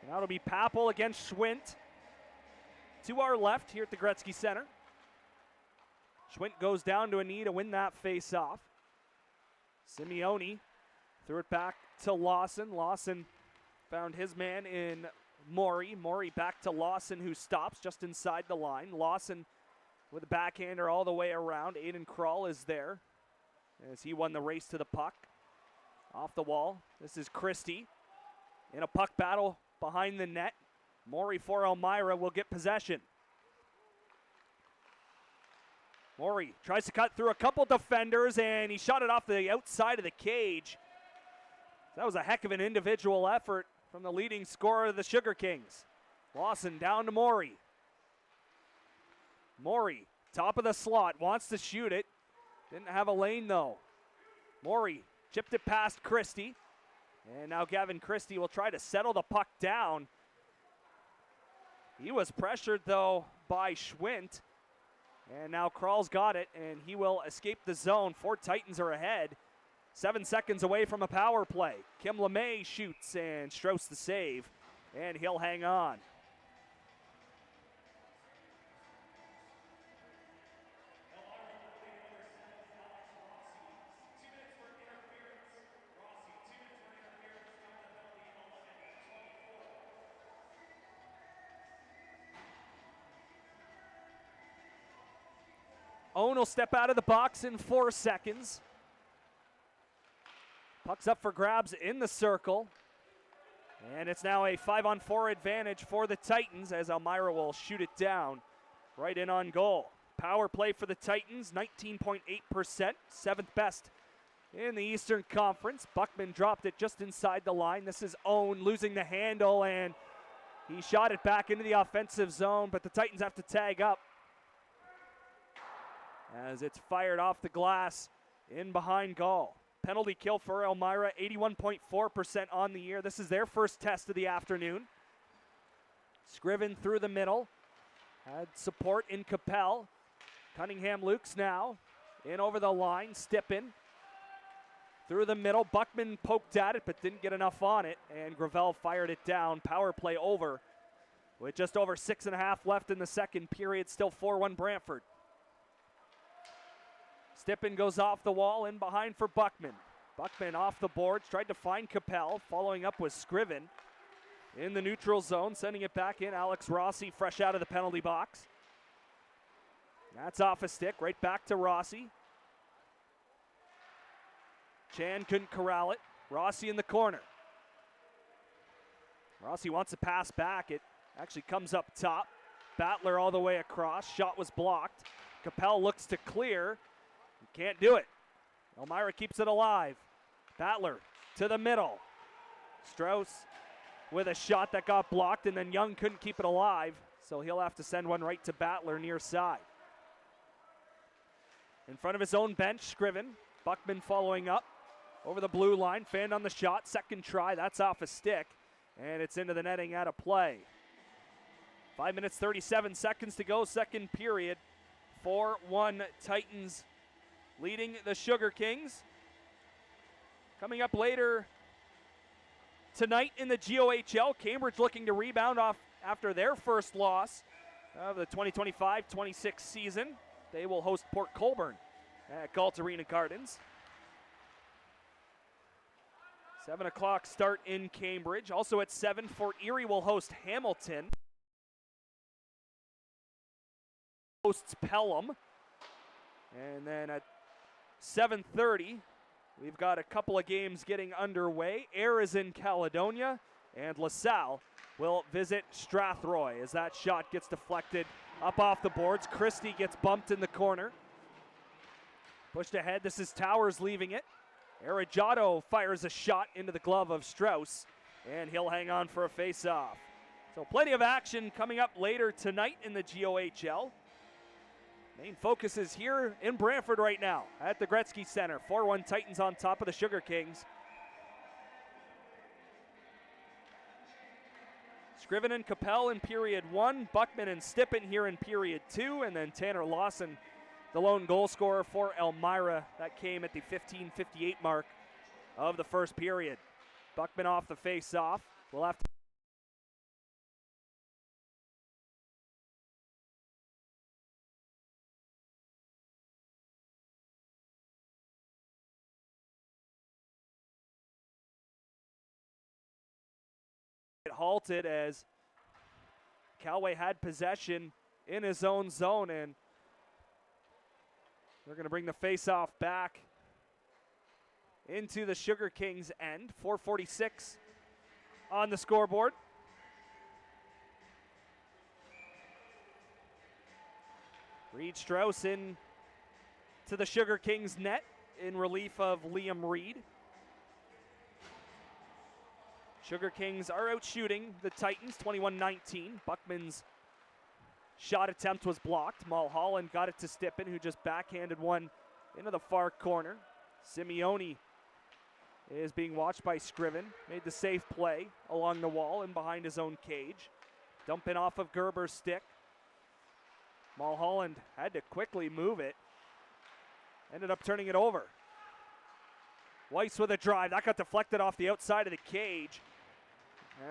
Now it'll be Papel against Schwint. To our left here at the Gretzky Center. Schwint goes down to a knee to win that face-off. Simeone threw it back to Lawson. Lawson found his man in Morey. Morey back to Lawson, who stops just inside the line. Lawson with a backhander all the way around. Aiden Krall is there as he won the race to the puck. Off the wall, this is Christie in a puck battle behind the net. Morey for Elmira will get possession. Morey tries to cut through a couple defenders, and he shot it off the outside of the cage. That was a heck of an individual effort from the leading scorer of the Sugar Kings. Lawson down to Morey. Morey, top of the slot, wants to shoot it. Didn't have a lane though. Morey chipped it past Christie. And now Gavin Christie will try to settle the puck down. He was pressured though by Schwint. And now Krall's got it, and he will escape the zone. 4 Titans are ahead. 7 seconds away from a power play. Kim LeMay shoots, and Strauss the save, and he'll hang on. Owen will step out of the box in 4 seconds. Puck's up for grabs in the circle. And it's now a 5-on-4 advantage for the Titans as Elmira will shoot it down right in on goal. Power play for the Titans, 19.8%, 7th best in the Eastern Conference. Buckman dropped it just inside the line. This is Owen losing the handle, and he shot it back into the offensive zone, but the Titans have to tag up as it's fired off the glass in behind goal. Penalty kill for Elmira, 81.4% on the year. This is their first test of the afternoon. Scriven through the middle. Had support in Capel. Cunningham Lukes now. In over the line, Stippen. Through the middle, Buckman poked at it but didn't get enough on it. And Gravel fired it down. Power play over with just over 6.5 left in the second period. Still 4-1 Brantford. Stippen goes off the wall, in behind for Buckman. Buckman off the boards, tried to find Capel, following up with Scriven in the neutral zone, sending it back in. Alex Rossi fresh out of the penalty box. That's off a stick, right back to Rossi. Chan couldn't corral it. Rossi in the corner. Rossi wants to pass back. It actually comes up top. Battler all the way across. Shot was blocked. Capel looks to clear. Can't do it. Elmira keeps it alive. Battler to the middle. Strauss with a shot that got blocked, and then Young couldn't keep it alive, so he'll have to send one right to Battler near side. In front of his own bench, Scriven. Buckman following up over the blue line. Fanned on the shot. Second try. That's off a stick, and it's into the netting out of play. 5 minutes, 37 seconds to go, second period. 4-1 Titans leading the Sugar Kings. Coming up later tonight in the GOHL, Cambridge looking to rebound off after their first loss of the 2025-26 season. They will host Port Colborne at Galt Arena Gardens. 7 o'clock start in Cambridge. Also at 7, Fort Erie will host Hamilton. Hosts Pelham. And then at 7:30, we've got a couple of games getting underway. Ayr is in Caledonia, and LaSalle will visit Strathroy as that shot gets deflected up off the boards. Christie gets bumped in the corner. Pushed ahead, this is Towers leaving it. Arrojato fires a shot into the glove of Strauss, and he'll hang on for a face-off. So plenty of action coming up later tonight in the GOHL. Main focus is here in Brantford right now at the Gretzky Center. 4-1 Titans on top of the Sugar Kings. Scriven and Capel in period 1. Buckman and Stippen here in period 2. And then Tanner Lawson, the lone goal scorer for Elmira. That came at the 15:58 mark of the first period. Buckman off the face-off. We'll have to halted as Calway had possession in his own zone, and they're going to bring the face-off back into the Sugar Kings' end. 4:46 on the scoreboard. Reed Strauss in to the Sugar Kings' net in relief of Liam Reed. Sugar Kings are out shooting the Titans 21-19. Buckman's shot attempt was blocked. Mulholland got it to Stippen, who just backhanded one into the far corner. Simeone is being watched by Scriven. Made the safe play along the wall and behind his own cage. Dumping off of Gerber's stick. Mulholland had to quickly move it. Ended up turning it over. Weiss with a drive. That got deflected off the outside of the cage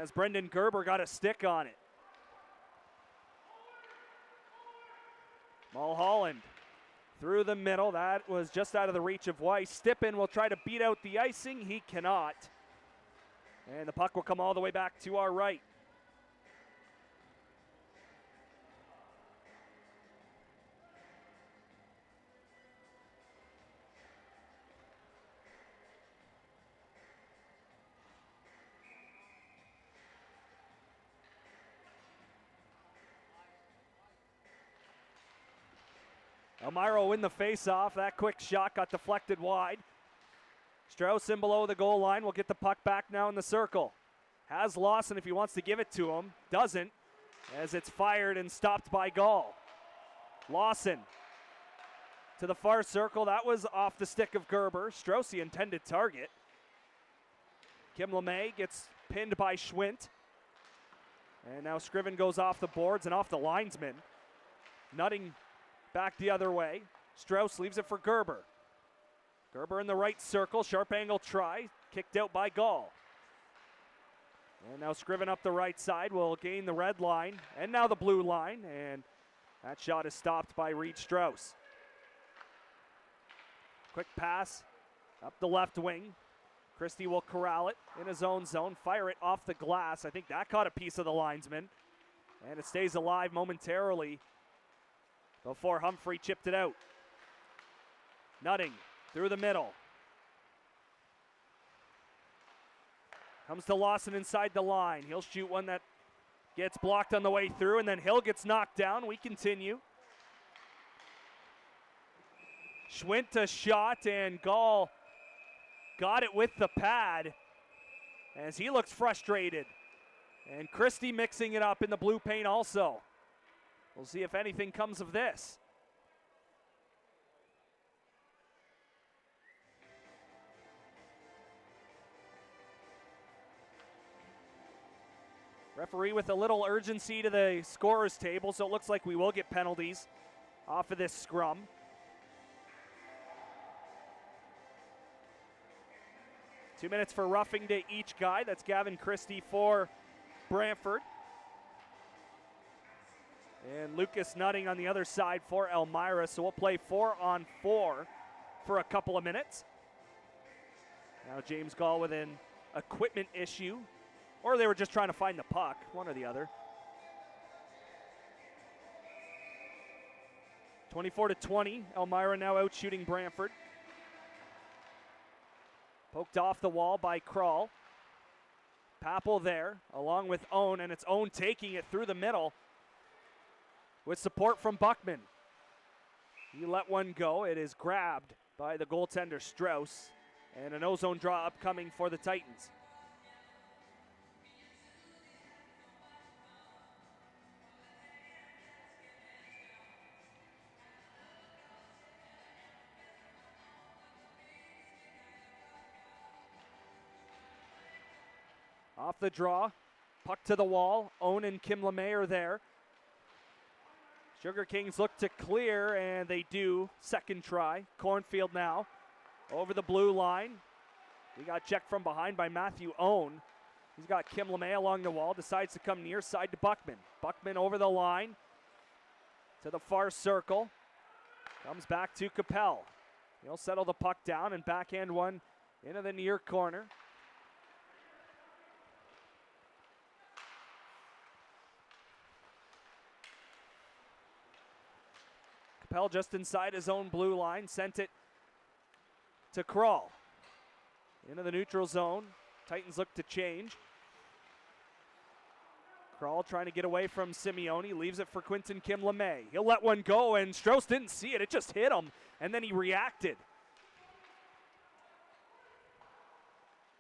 as Brendan Gerber got a stick on it. Mulholland through the middle. That was just out of the reach of Weiss. Stippen will try to beat out the icing. He cannot. And the puck will come all the way back to our right. Elmira will win the face-off. That quick shot got deflected wide. Strauss in below the goal line will get the puck back now in the circle. Has Lawson if he wants to give it to him. Doesn't, as it's fired and stopped by Gall. Lawson to the far circle. That was off the stick of Gerber. Strauss the intended target. Kim LeMay gets pinned by Schwint. And now Scriven goes off the boards and off the linesman. Nutting back the other way. Strauss leaves it for Gerber. Gerber in the right circle. Sharp angle try. Kicked out by Gall. And now Scriven up the right side will gain the red line and now the blue line. And that shot is stopped by Reed Strauss. Quick pass up the left wing. Christie will corral it in his own zone. Fire it off the glass. I think that caught a piece of the linesman. And it stays alive momentarily before Humphrey chipped it out. Nutting through the middle. Comes to Lawson inside the line. He'll shoot one that gets blocked on the way through, and then Hill gets knocked down. We continue. Schwint a shot, and Gall got it with the pad as he looks frustrated. And Christie mixing it up in the blue paint also. We'll see if anything comes of this. Referee with a little urgency to the scorer's table, so it looks like we will get penalties off of this scrum. Two minutes for roughing to each guy. That's Gavin Christie for Brantford. And Lucas Nutting on the other side for Elmira. So we'll play 4-on-4 for a couple of minutes. Now James Gall with an equipment issue. Or they were just trying to find the puck, one or the other. 24-20, Elmira now out shooting Brantford. Poked off the wall by Krull. Papel there, along with Owen, and it's Owen taking it through the middle with support from Buckman. He let one go. It is grabbed by the goaltender Strauss, and an ozone draw upcoming for the Titans. Off the draw, puck to the wall. Owen and Kim LeMay are there. Sugar Kings look to clear, and they do. Second try. Cornfield now over the blue line. We got checked from behind by Matthew Owen. He's got Kim LeMay along the wall. Decides to come near side to Buckman. Buckman over the line to the far circle. Comes back to Capel. He'll settle the puck down and backhand one into the near corner. Capel just inside his own blue line, sent it to Crawl. Into the neutral zone. Titans look to change. Crawl trying to get away from Simeone, leaves it for Quinton Kim LeMay. He'll let one go, and Strauss didn't see it. It just hit him, and then he reacted.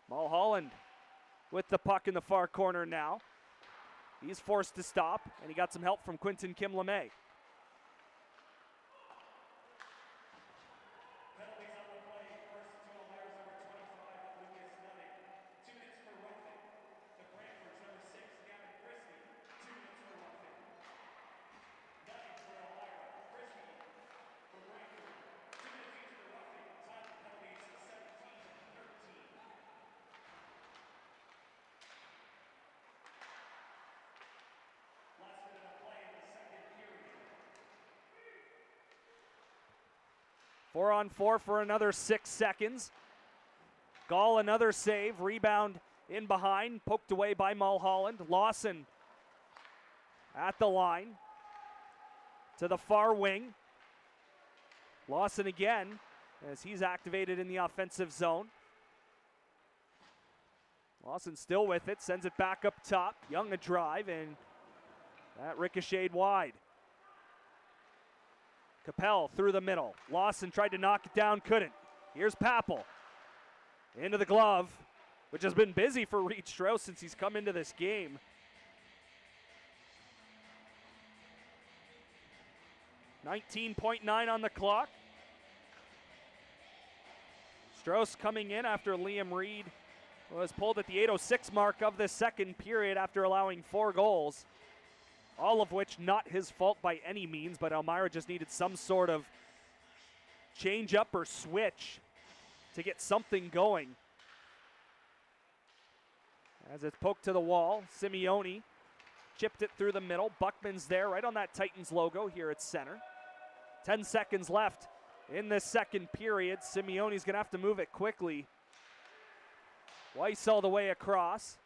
Mulholland with the puck in the far corner now. He's forced to stop, and he got some help from Quinton Kim LeMay. Four on four for another 6 seconds. Gall another save, rebound in behind, poked away by Mulholland. Lawson at the line to the far wing. Lawson again as he's activated in the offensive zone. Lawson still with it, sends it back up top. Young a drive, and that ricocheted wide. Capel through the middle. Lawson tried to knock it down, couldn't. Here's Papel. Into the glove, which has been busy for Reed Strauss since he's come into this game. .9 on the clock. Strauss coming in after Liam Reed was pulled at the 8:06 mark of the second period after allowing 4 goals. All of which not his fault by any means, but Elmira just needed some sort of change up or switch to get something going. As it's poked to the wall, Simeone chipped it through the middle. Buckman's there right on that Titans logo here at center. 10 seconds left in the second period. Simeone's gonna have to move it quickly. Weiss all the way across.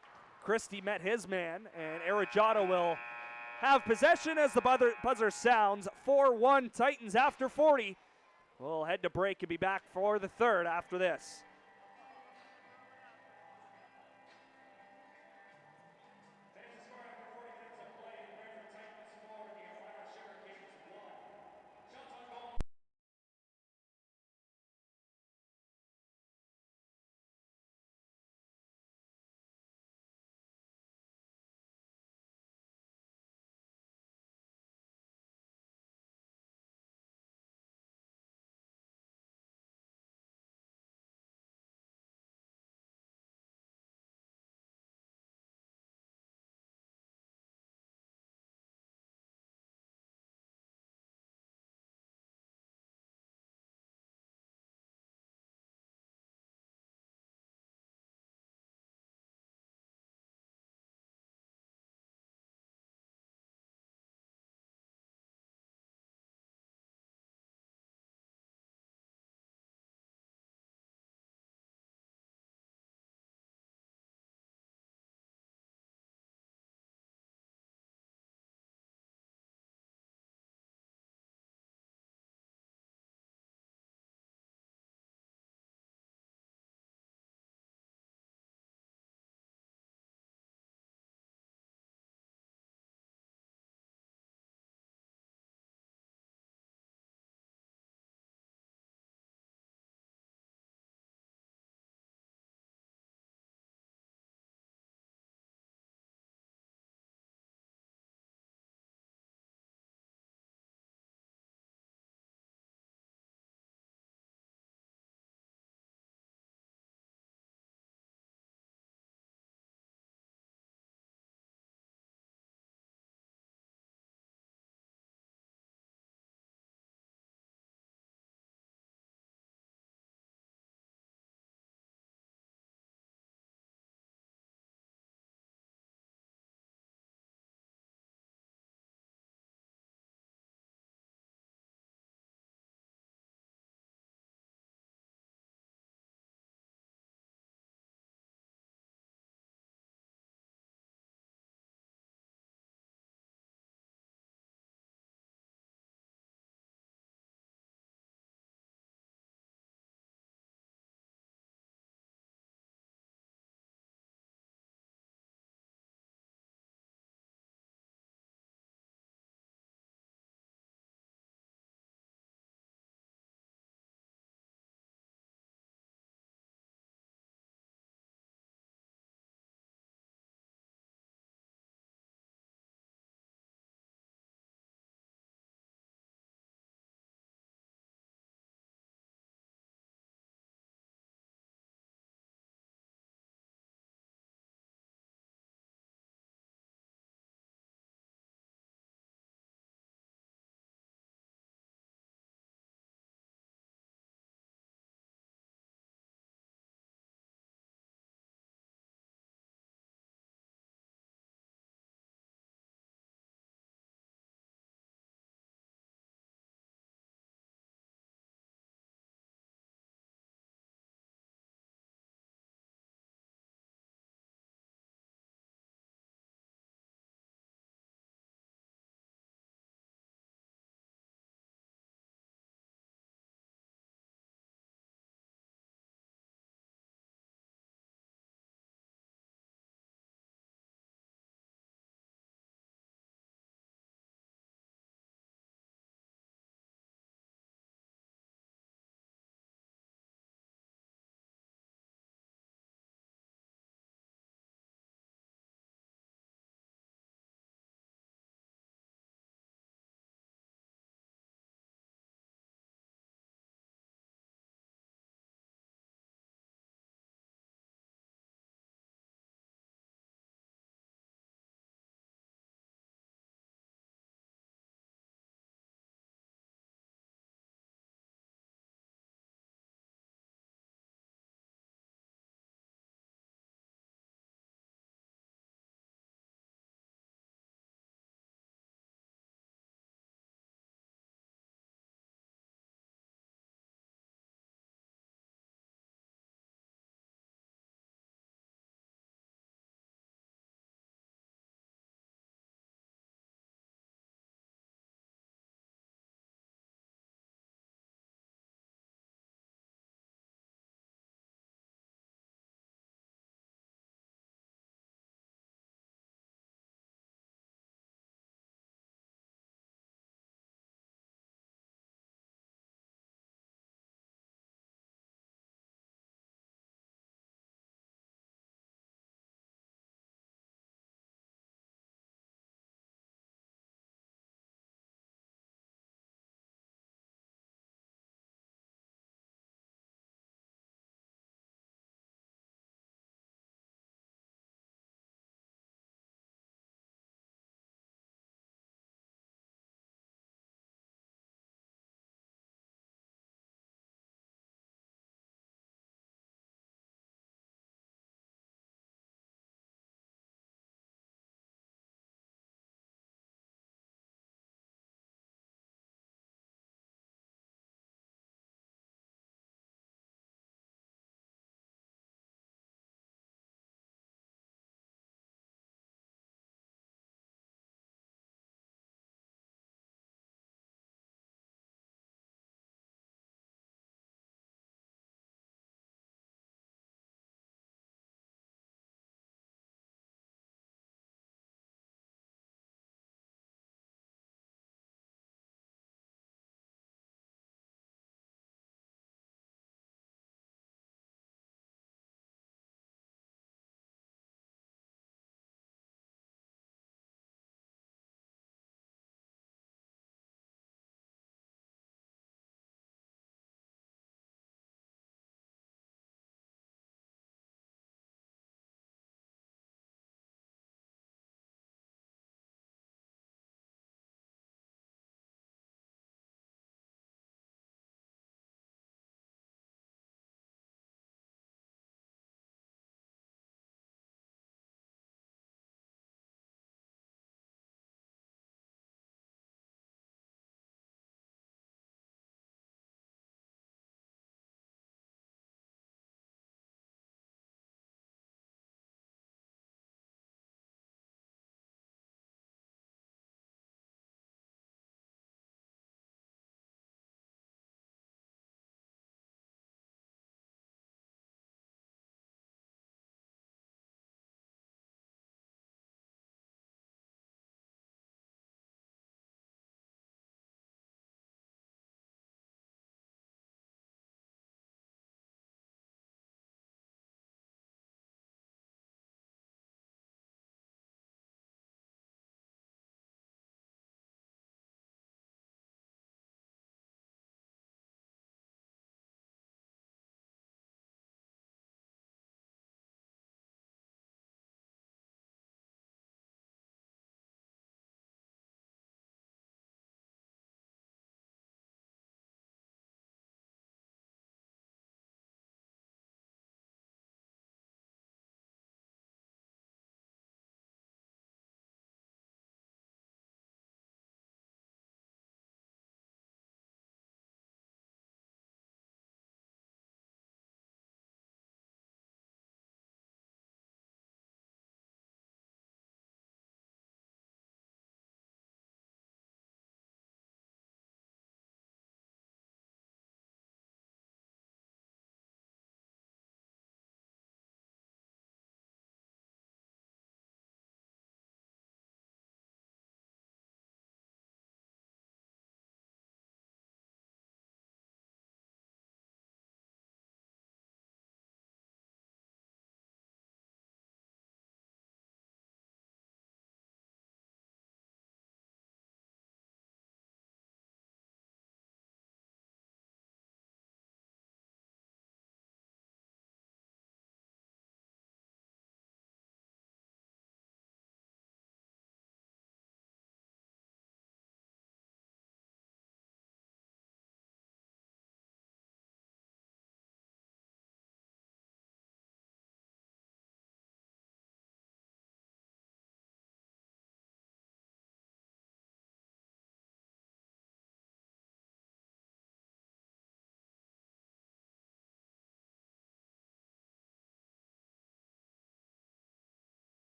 Christie met his man, and Arejado will have possession as the buzzer sounds. 4-1 Titans after 40. We'll head to break and be back for the third after this.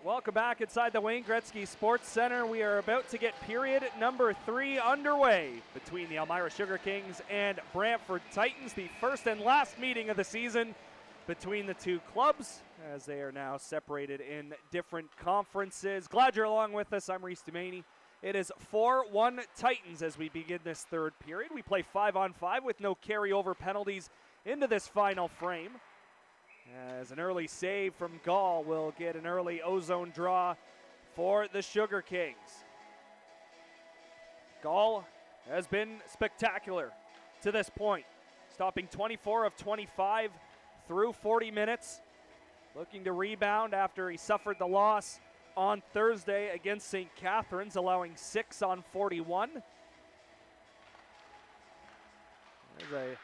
Welcome back inside the Wayne Gretzky Sports Center. We are about to get period number 3 underway between the Elmira Sugar Kings and Brantford Titans, the first and last meeting of the season between the two clubs as they are now separated in different conferences. Glad you're along with us. I'm Reese Dumaney. It is 4-1 Titans as we begin this third period. We play 5-on-5 with no carryover penalties into this final frame. As an early save from Gall will get an early ozone draw for the Sugar Kings. Gall has been spectacular to this point, stopping 24 of 25 through 40 minutes, looking to rebound after he suffered the loss on Thursday against St. Catharines, allowing 6 on 41. There's a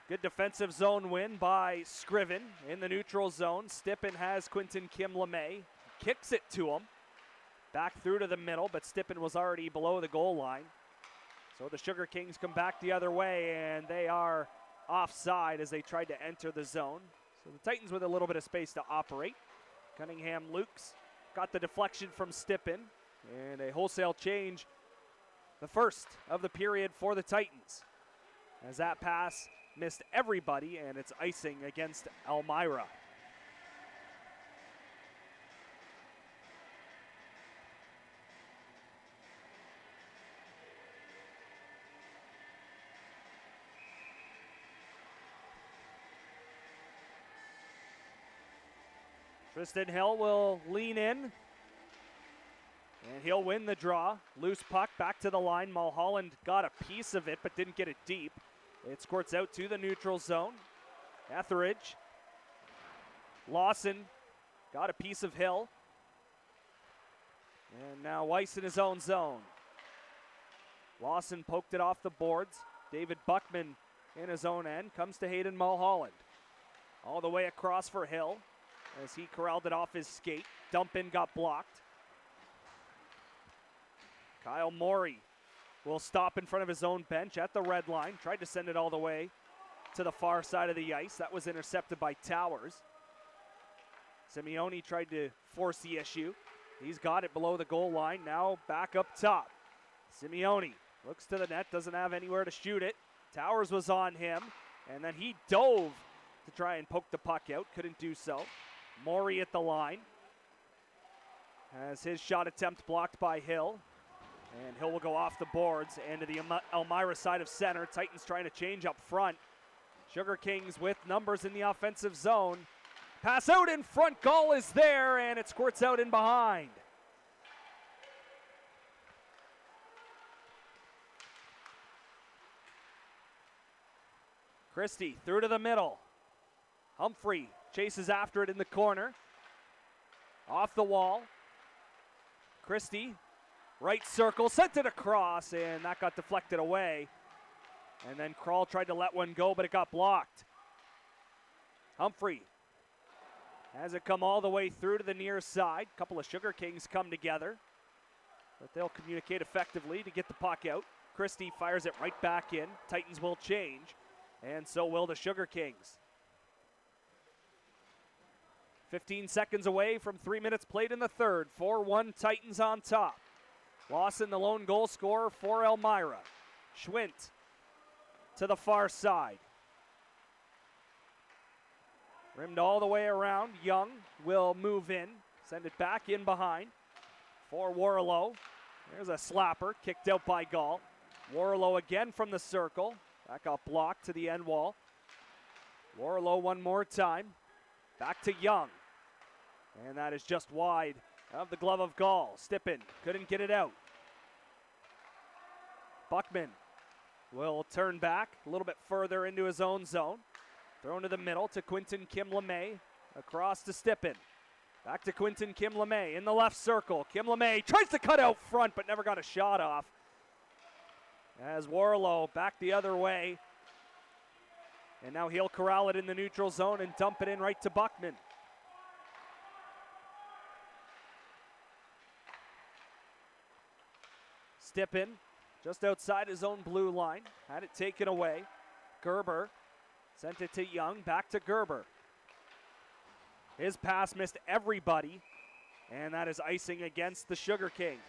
good defensive zone win by Scriven in the neutral zone. Stippen has Quinton Kim LeMay, kicks it to him, back through to the middle, but Stippen was already below the goal line. So the Sugar Kings come back the other way, and they are offside as they tried to enter the zone. So the Titans with a little bit of space to operate. Cunningham Lukes got the deflection from Stippen, and a wholesale change, the first of the period for the Titans, as that pass missed everybody, and it's icing against Elmira. Tristan Hill will lean in, and he'll win the draw. Loose puck back to the line. Mulholland got a piece of it but didn't get it deep. It squirts out to the neutral zone. Etheridge. Lawson got a piece of Hill. And now Weiss in his own zone. Lawson poked it off the boards. David Buckman in his own end. Comes to Hayden Mulholland. All the way across for Hill as he corralled it off his skate. Dump in got blocked. Kyle Morey will stop in front of his own bench at the red line. Tried to send it all the way to the far side of the ice. That was intercepted by Towers. Simeone tried to force the issue. He's got it below the goal line. Now back up top. Simeone looks to the net, doesn't have anywhere to shoot it. Towers was on him, and then he dove to try and poke the puck out. Couldn't do so. Morey at the line has his shot attempt blocked by Hill. And Hill will go off the boards and to the Elmira side of center. Titans trying to change up front. Sugar Kings with numbers in the offensive zone. Pass out in front. Gall is there, and it squirts out in behind. Christie through to the middle. Humphrey chases after it in the corner. Off the wall. Christie. Right circle, sent it across, and that got deflected away. And then Kroll tried to let one go, but it got blocked. Humphrey has it come all the way through to the near side. A couple of Sugar Kings come together, but they'll communicate effectively to get the puck out. Christie fires it right back in. Titans will change, and so will the Sugar Kings. 15 seconds away from 3 minutes played in the third. 4-1 Titans on top. Lawson, the lone goal scorer for Elmira. Schwint to the far side. Rimmed all the way around. Young will move in. Send it back in behind for Warlow. There's a slapper kicked out by Gall. Warlow again from the circle. That got blocked to the end wall. Warlow one more time. Back to Young. And that is just wide of the glove of Gall. Stippen couldn't get it out. Buckman will turn back a little bit further into his own zone. Thrown to the middle to Quinton Kim LeMay. Across to Stippen. Back to Quinton Kim LeMay in the left circle. Kim LeMay tries to cut out front but never got a shot off. As Warlow back the other way. And now he'll corral it in the neutral zone and dump it in right to Buckman. Stippen just outside his own blue line. Had it taken away. Gerber sent it to Young. Back to Gerber. His pass missed everybody. And that is icing against the Sugar Kings.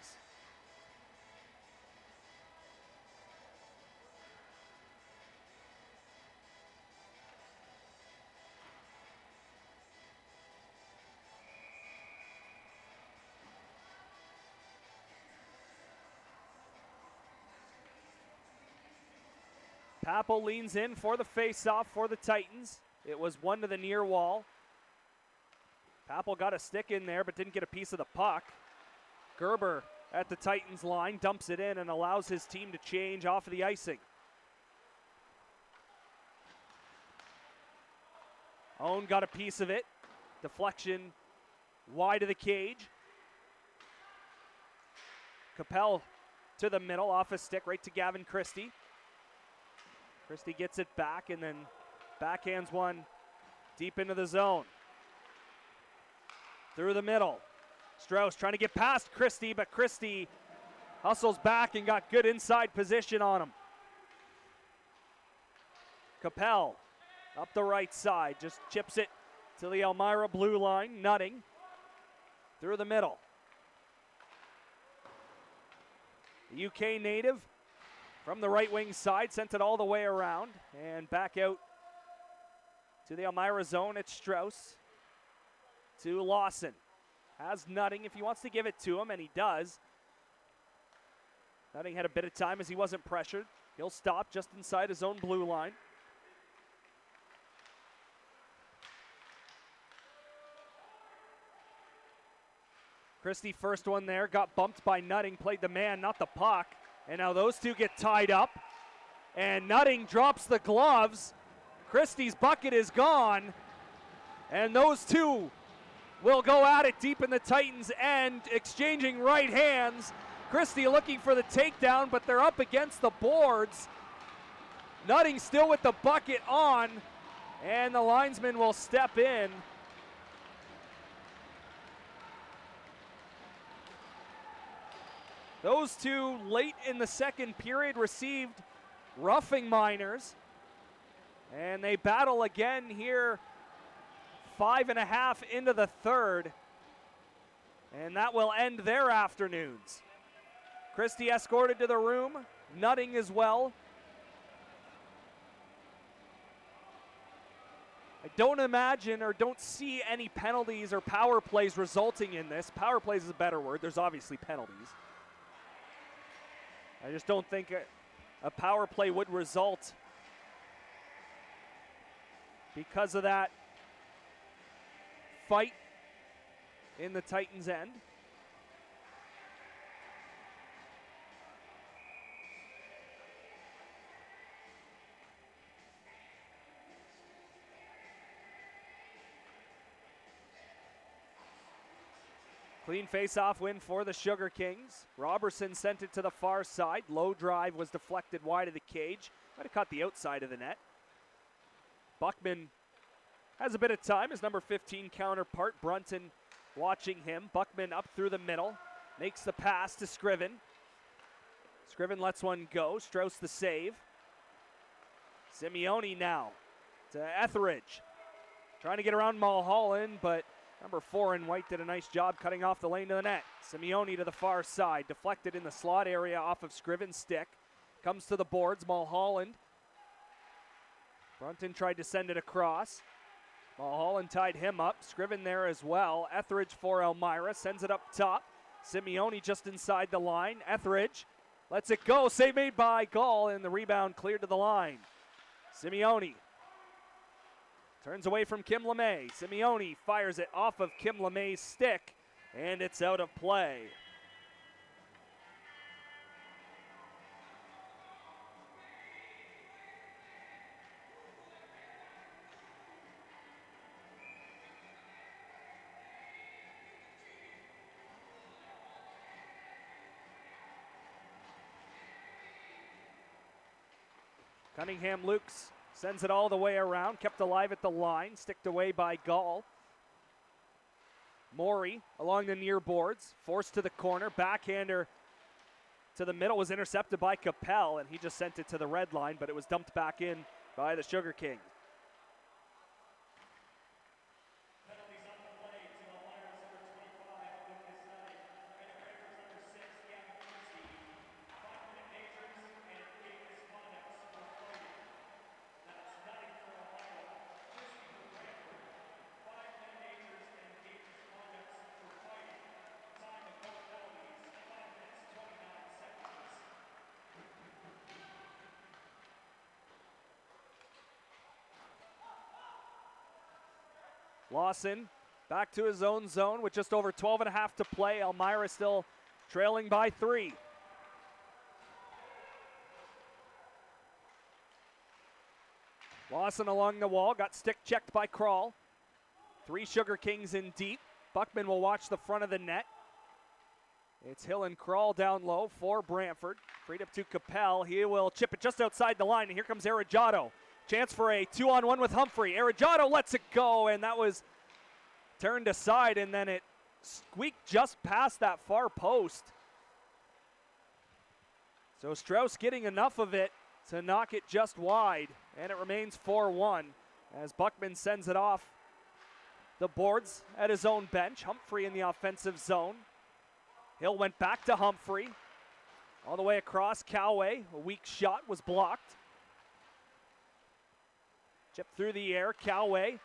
Papel leans in for the face-off for the Titans. It was one to the near wall. Papel got a stick in there but didn't get a piece of the puck. Gerber at the Titans line dumps it in and allows his team to change off of the icing. Owen got a piece of it. Deflection wide of the cage. Capel to the middle, off a stick, right to Gavin Christie. Christie gets it back and then backhands one deep into the zone. Through the middle. Strauss trying to get past Christie, but Christie hustles back and got good inside position on him. Capel up the right side, just chips it to the Elmira blue line. Nutting through the middle. The UK native from the right wing side sent it all the way around and back out to the Elmira zone. It's Strauss to Lawson. Has Nutting if he wants to give it to him, and he does. Nutting had a bit of time as he wasn't pressured. He'll stop just inside his own blue line. Christie first one there, got bumped by Nutting, played the man, not the puck. And now those two get tied up. And Nutting drops the gloves. Christie's bucket is gone. And those two will go at it deep in the Titans' end, exchanging right hands. Christie looking for the takedown, but they're up against the boards. Nutting still with the bucket on, and the linesman will step in. Those two late in the second period received roughing minors, and they battle again here 5.5 into the third, and that will end their afternoons. Christie escorted to the room, Nutting as well. I don't imagine or don't see any penalties or power plays resulting in this. Power plays is a better word. There's obviously penalties. I just don't think a power play would result because of that fight in the Titans' end. Clean face-off win for the Sugar Kings. Robertson sent it to the far side. Low drive was deflected wide of the cage. Might have caught the outside of the net. Buckman has a bit of time. His number 15 counterpart, Brunton, watching him. Buckman up through the middle. Makes the pass to Scriven. Scriven lets one go. Strauss the save. Simeone now to Etheridge. Trying to get around Mulholland, but number 4 in white did a nice job cutting off the lane to the net. Simeone to the far side, deflected in the slot area off of Scriven's stick. Comes to the boards, Mulholland. Brunton tried to send it across. Mulholland tied him up. Scriven there as well. Etheridge for Elmira, sends it up top. Simeone just inside the line. Etheridge lets it go, save made by Gall, and the rebound cleared to the line. Simeone turns away from Kim LeMay. Simeone fires it off of Kim LeMay's stick, and it's out of play. Cunningham Lukes sends it all the way around, kept alive at the line, sticked away by Gall. Morey along the near boards, forced to the corner, backhander to the middle, was intercepted by Capel, and he just sent it to the red line, but it was dumped back in by the Sugar King. Lawson back to his own zone with just over 12 and a half to play. Elmira still trailing by 3. Lawson along the wall, got stick checked by Kral. 3 Sugar Kings in deep. Buckman will watch the front of the net. It's Hill and Kral down low for Brantford. Freed up to Capel. He will chip it just outside the line, and here comes Arrogato. Chance for a 2-on-1 with Humphrey. Arrogato lets it go, and that was turned aside, and then it squeaked just past that far post. So Strauss getting enough of it to knock it just wide, and it remains 4-1 as Buckman sends it off the boards at his own bench. Humphrey in the offensive zone. Hill went back to Humphrey. All the way across, Coway. A weak shot was blocked. Chip through the air, Coway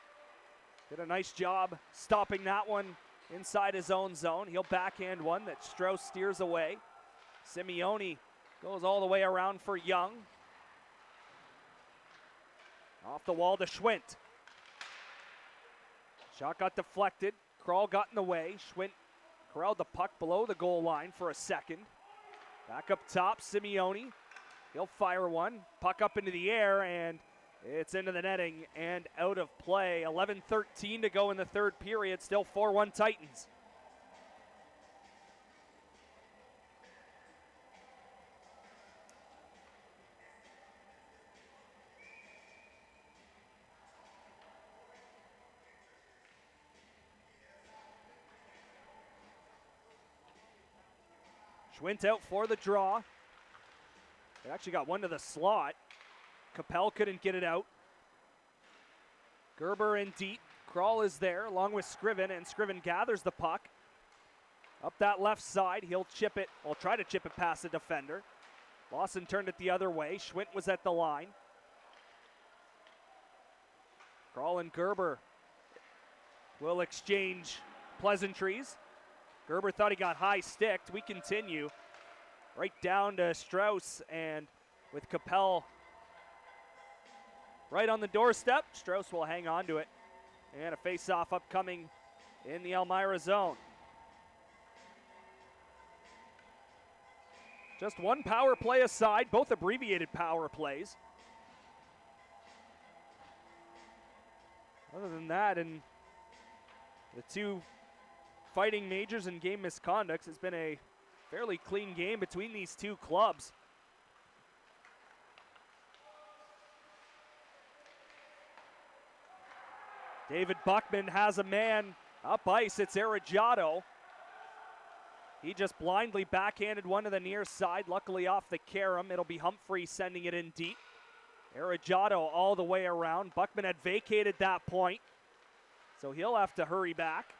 did a nice job stopping that one inside his own zone. He'll backhand one that Strauss steers away. Simeone goes all the way around for Young. Off the wall to Schwint. Shot got deflected. Kral got in the way. Schwint corralled the puck below the goal line for a second. Back up top, Simeone. He'll fire one. Puck up into the air, and it's into the netting and out of play. 11:13 to go in the third period. Still 4-1 Titans. Schwint out for the draw. They actually got one to the slot. Capel couldn't get it out. Gerber in deep. Kral is there along with Scriven, and Scriven gathers the puck. Up that left side, he'll chip it, or try to chip it past the defender. Lawson turned it the other way. Schwint was at the line. Kral and Gerber will exchange pleasantries. Gerber thought he got high sticked. We continue right down to Strauss, and with Capel right on the doorstep, Strauss will hang on to it. And a face-off upcoming in the Elmira zone. Just one power play aside, both abbreviated power plays. Other than that, and the two fighting majors and game misconducts, has been a fairly clean game between these two clubs. David Buckman has a man up ice. It's Arrogato. He just blindly backhanded one to the near side, luckily off the carom. It'll be Humphrey sending it in deep. Arrogato all the way around. Buckman had vacated that point, so he'll have to hurry back.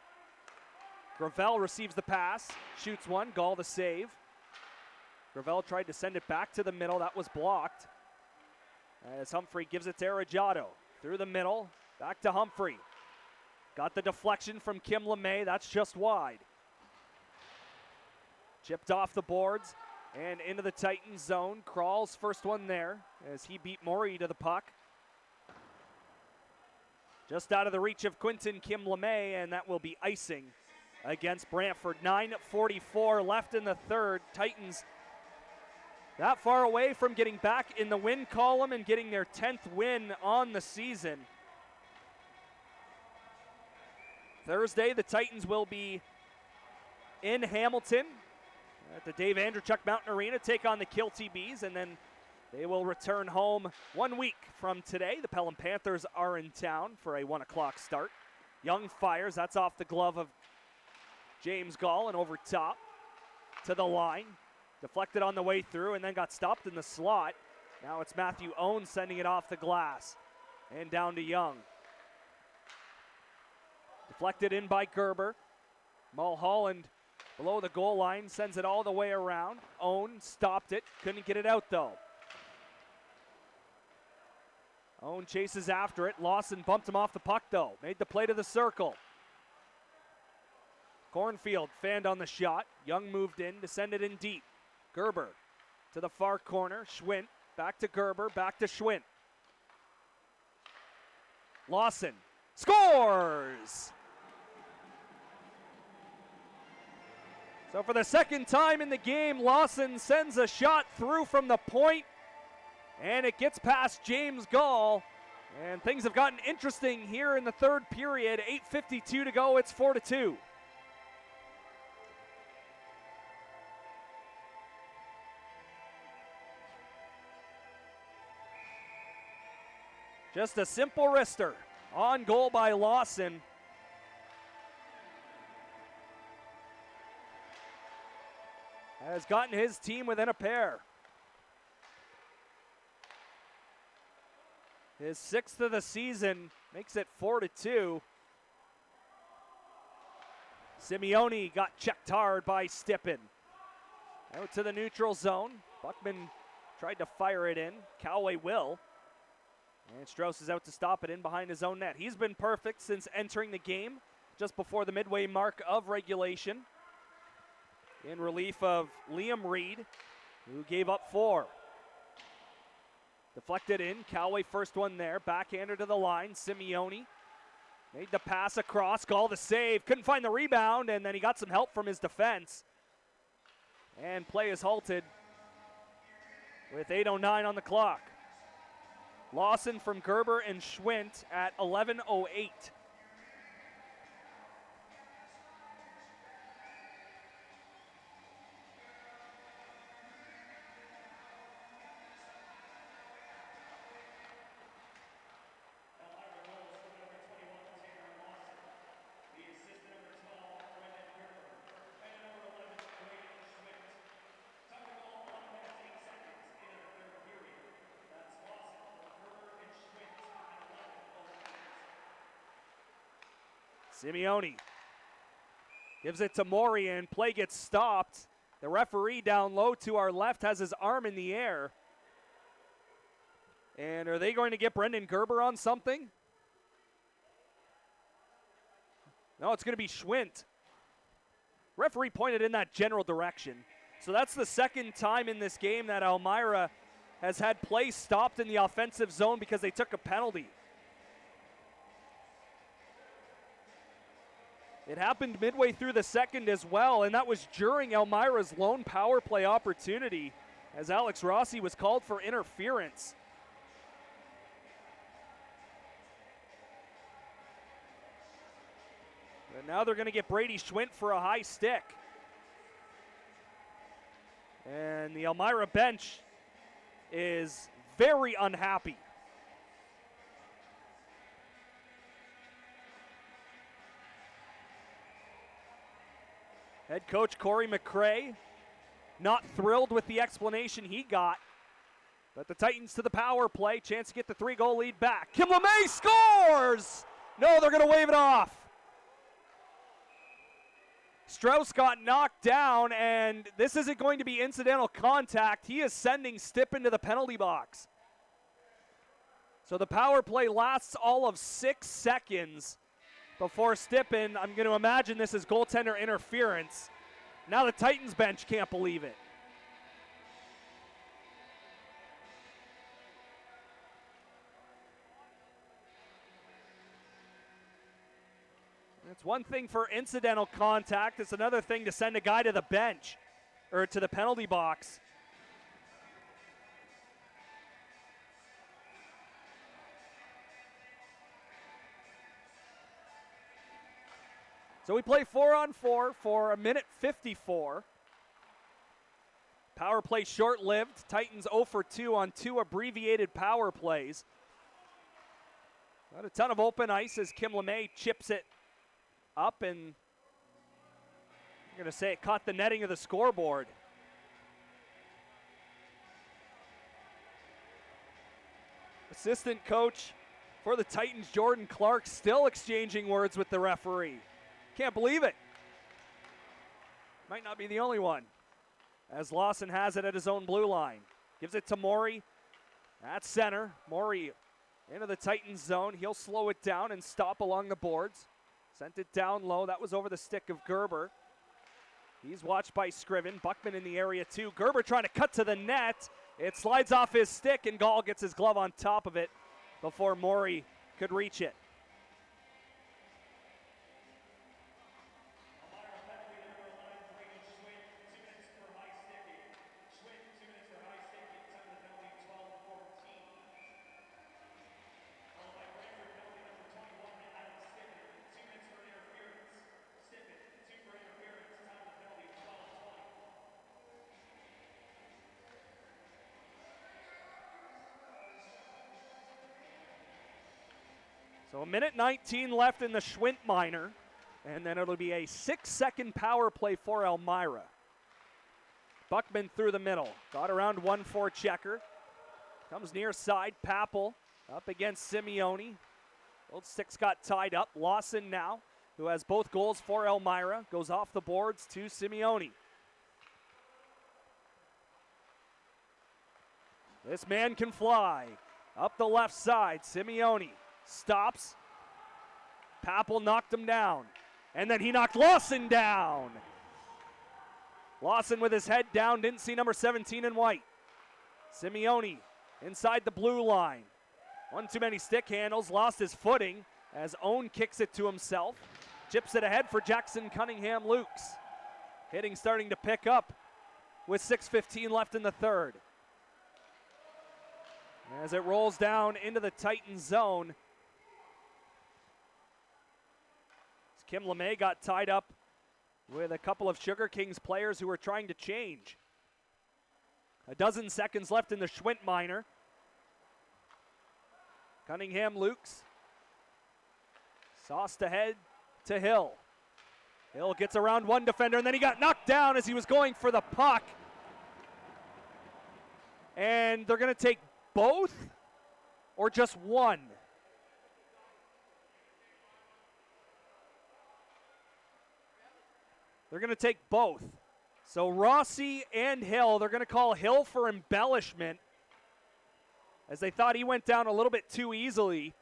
Gravel receives the pass, shoots one, Gall the save. Gravel tried to send it back to the middle, that was blocked. As Humphrey gives it to Arrogato. Through the middle, back to Humphrey. Got the deflection from Kim LeMay, that's just wide. Chipped off the boards and into the Titans zone. Kral's first one there as he beat Morey to the puck. Just out of the reach of Quinton Kim LeMay, and that will be icing against Brantford. 9:44 left in the third. Titans that far away from getting back in the win column and getting their 10th win on the season. Thursday, the Titans will be in Hamilton at the Dave Andrechuk Mountain Arena, take on the Kilty Bees, and then they will return home 1 week from today. The Pelham Panthers are in town for a 1 o'clock start. Young fires, that's off the glove of James Gall and over top to the line. Deflected on the way through and then got stopped in the slot. Now it's Matthew Owen sending it off the glass and down to Young. Deflected in by Gerber. Mulholland below the goal line sends it all the way around. Owen stopped it, couldn't get it out though. Owen chases after it. Lawson bumped him off the puck though. Made the play to the circle. Cornfield fanned on the shot. Young moved in to send it in deep. Gerber to the far corner. Schwint back to Gerber, back to Schwint. Lawson scores! So for the second time in the game, Lawson sends a shot through from the point, and it gets past James Gall. And things have gotten interesting here in the third period. 8:52 to go, it's 4-2. Just a simple wrister on goal by Lawson. Has gotten his team within a pair. His 6th of the season makes it 4-2. Simeone got checked hard by Stippen. Out to the neutral zone. Buckman tried to fire it in. Callaway will. And Strauss is out to stop it in behind his own net. He's been perfect since entering the game just before the midway mark of regulation. In relief of Liam Reed, who gave up 4. Deflected in, Callaway first one there, backhander to the line, Simeone made the pass across, Gall the save, couldn't find the rebound, and then he got some help from his defense. And play is halted with 8:09 on the clock. Lawson from Gerber and Schwint at 11:08. Simeone gives it to Maury and play gets stopped. The referee down low to our left has his arm in the air. And are they going to get Brendan Gerber on something? No, it's going to be Schwint. Referee pointed in that general direction. So that's the second time in this game that Elmira has had play stopped in the offensive zone because they took a penalty. It happened midway through the second as well, and that was during Elmira's lone power play opportunity as Alex Rossi was called for interference. And now they're going to get Brady Schwint for a high stick. And the Elmira bench is very unhappy. Head coach Corey McCrae not thrilled with the explanation he got. But the Titans to the power play. Chance to get the 3-goal lead back. Kim LeMay scores! No, they're going to wave it off. Strauss got knocked down, and this isn't going to be incidental contact. He is sending Stippen to the penalty box. So the power play lasts all of 6 seconds before Stippen. I'm going to imagine this is goaltender interference. Now the Titans bench can't believe it. It's one thing for incidental contact. It's another thing to send a guy to the bench or to the penalty box. So we play 4-on-4 for 1:54. Power play short-lived. Titans 0 for 2 on 2 abbreviated power plays. Not a ton of open ice as Kim LeMay chips it up, and I'm going to say it caught the netting of the scoreboard. Assistant coach for the Titans, Jordan Clark, still exchanging words with the referee. Can't believe it. Might not be the only one, as Lawson has it at his own blue line. Gives it to Maury at center. Maury into the Titans zone. He'll slow it down and stop along the boards. Sent it down low. That was over the stick of Gerber. He's watched by Scriven. Buckman in the area too. Gerber trying to cut to the net. It slides off his stick, and Gall gets his glove on top of it before Maury could reach it. So 1:19 left in the Schwint minor, and then it'll be a 6-second power play for Elmira. Buckman through the middle, got around 1-4 checker, comes near side, Papel up against Simeone. Both sticks got tied up. Lawson now, who has both goals for Elmira, goes off the boards to Simeone. This man can fly. Up the left side, Simeone stops. Papel knocked him down. And then he knocked Lawson down. Lawson with his head down, didn't see number 17 in white. Simeone inside the blue line. One too many stick handles, lost his footing as Owen kicks it to himself. Chips it ahead for Jackson Cunningham-Lukes. Hitting starting to pick up with 6:15 left in the third. As it rolls down into the Titan zone. Kim LeMay got tied up with a couple of Sugar Kings players who were trying to change. A dozen seconds left in the Schwint minor. Cunningham-Lukes. Sauced ahead to Hill. Hill gets around one defender, and then he got knocked down as he was going for the puck. And they're going to take both or just one? They're going to take both. So Rossi and Hill, they're going to call Hill for embellishment as they thought he went down a little bit too easily.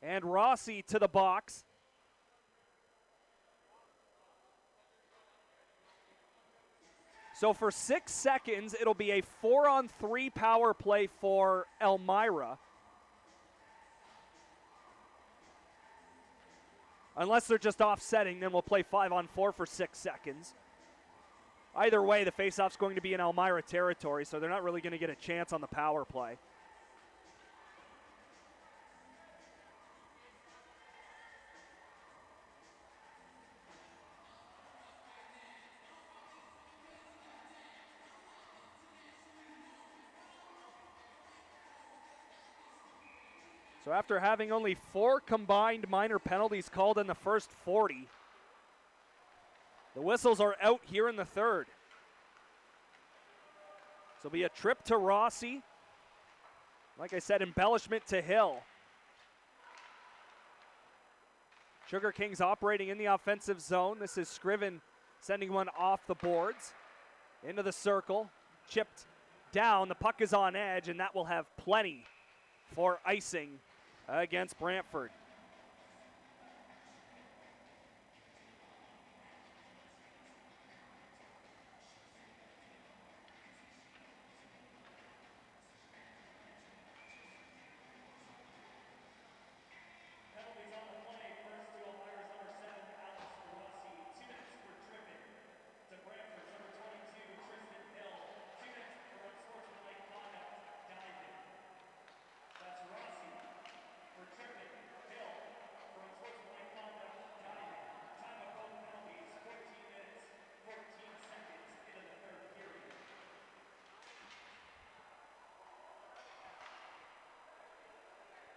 And Rossi to the box. So for 6 seconds, it'll be a 4-on-3 power play for Elmira. Unless they're just offsetting, then we'll play 5-on-4 for 6 seconds. Either way, the faceoff's going to be in Elmira territory, so they're not really going to get a chance on the power play. So after having only 4 combined minor penalties called in the first 40, the whistles are out here in the third. So it'll be a trip to Rossi. Like I said, embellishment to Hill. Sugar Kings operating in the offensive zone. This is Scriven sending one off the boards. Into the circle. Chipped down. The puck is on edge, and that will have plenty for icing against Brantford.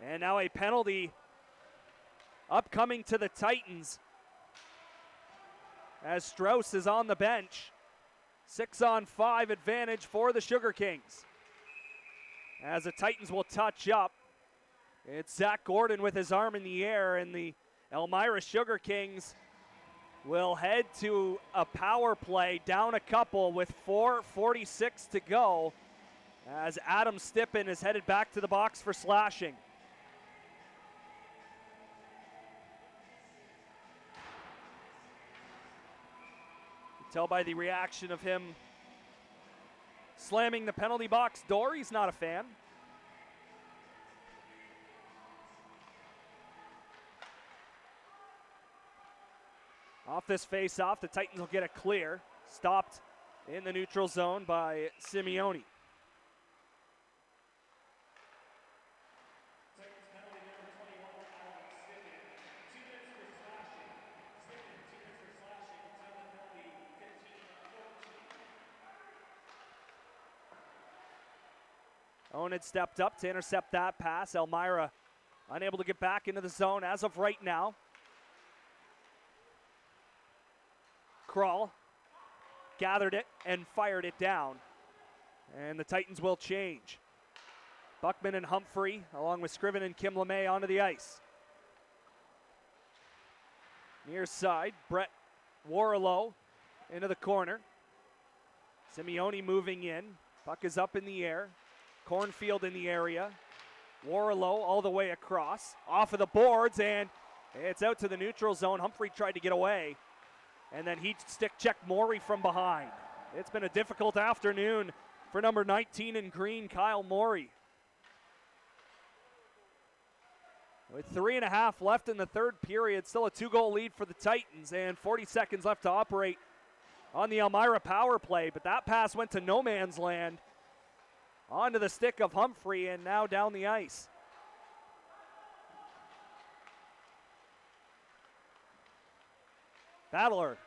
And now a penalty upcoming to the Titans as Strauss is on the bench. 6-on-5 advantage for the Sugar Kings. As the Titans will touch up. It's Zach Gordon with his arm in the air, and the Elmira Sugar Kings will head to a power play, down a couple with 4:46 to go, as Adam Stippen is headed back to the box for slashing. Tell by the reaction of him slamming the penalty box door, he's not a fan. Off this face-off, the Titans will get a clear. Stopped in the neutral zone by Simeone. Owen had stepped up to intercept that pass. Elmira unable to get back into the zone as of right now. Krull gathered it and fired it down. And the Titans will change. Buckman and Humphrey, along with Scriven and Kim LeMay, onto the ice. Near side, Brett Warlow into the corner. Simeone moving in. Puck is up in the air. Cornfield in the area. Warlow all the way across. Off of the boards, and it's out to the neutral zone. Humphrey tried to get away. And then he stick checked Morey from behind. It's been a difficult afternoon for number 19 in green, Kyle Morey. With 3.5 left in the third period, still a 2-goal lead for the Titans, and 40 seconds left to operate on the Elmira power play. But that pass went to no man's land, onto the stick of Humphrey, and now down the ice. Battler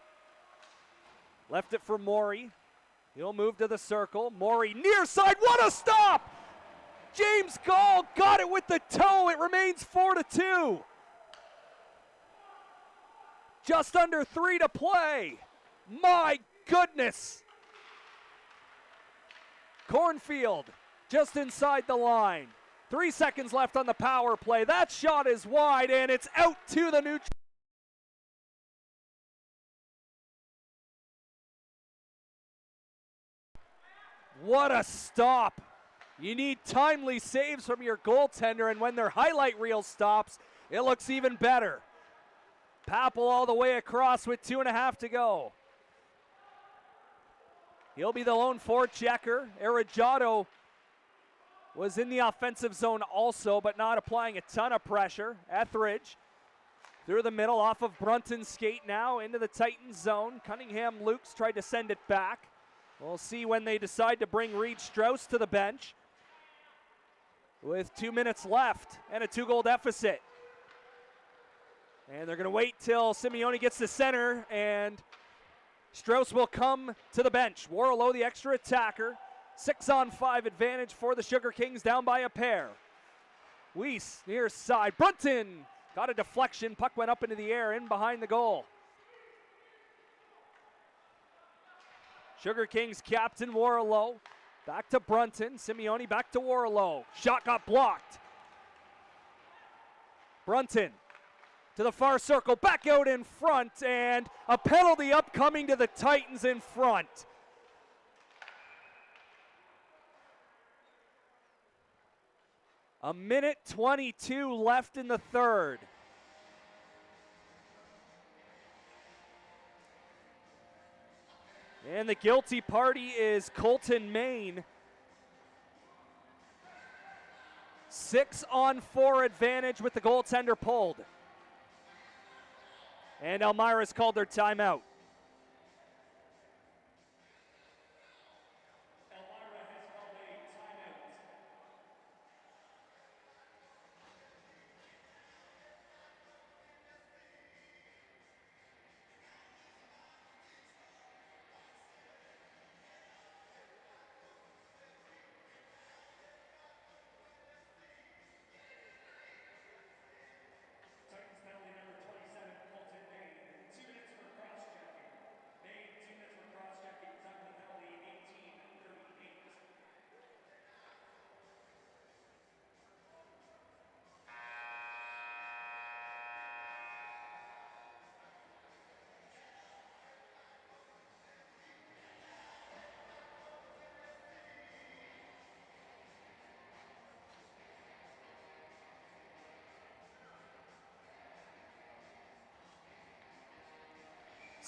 left it for Morey. He'll move to the circle. Morey near side, what a stop! James Gall got it with the toe. It remains 4-2. Just under 3 to play. My goodness. Cornfield just inside the line. 3 seconds left on the power play. That shot is wide, and it's out to the neutral. What a stop. You need timely saves from your goaltender, and when their highlight reel stops, it looks even better. Papel all the way across with 2.5 to go. He'll be the lone forechecker. Arregiato was in the offensive zone also, but not applying a ton of pressure. Etheridge through the middle off of Brunton's skate now into the Titans zone. Cunningham Lukes tried to send it back. We'll see when they decide to bring Reed Strauss to the bench with 2 minutes left and a 2-goal deficit. And they're going to wait till Simeone gets to center, and Strauss will come to the bench. Warlow, the extra attacker. 6-on-5 advantage for the Sugar Kings, down by a pair. Weiss near side. Brunton got a deflection. Puck went up into the air in behind the goal. Sugar Kings captain Warlow. Back to Brunton. Simeone back to Warlow. Shot got blocked. Brunton to the far circle. Back out in front, and a penalty upcoming to the Titans in front. A minute 22 left in the third. And the guilty party is Colton Main. 6-on-4 advantage with the goaltender pulled. And Elmira's called their timeout. Elmira has called a timeout. Titans penalty number 27, Colton Main. 2 minutes for cross-checking. Main, 2 minutes for cross-checking. Timely penalty, 18:38.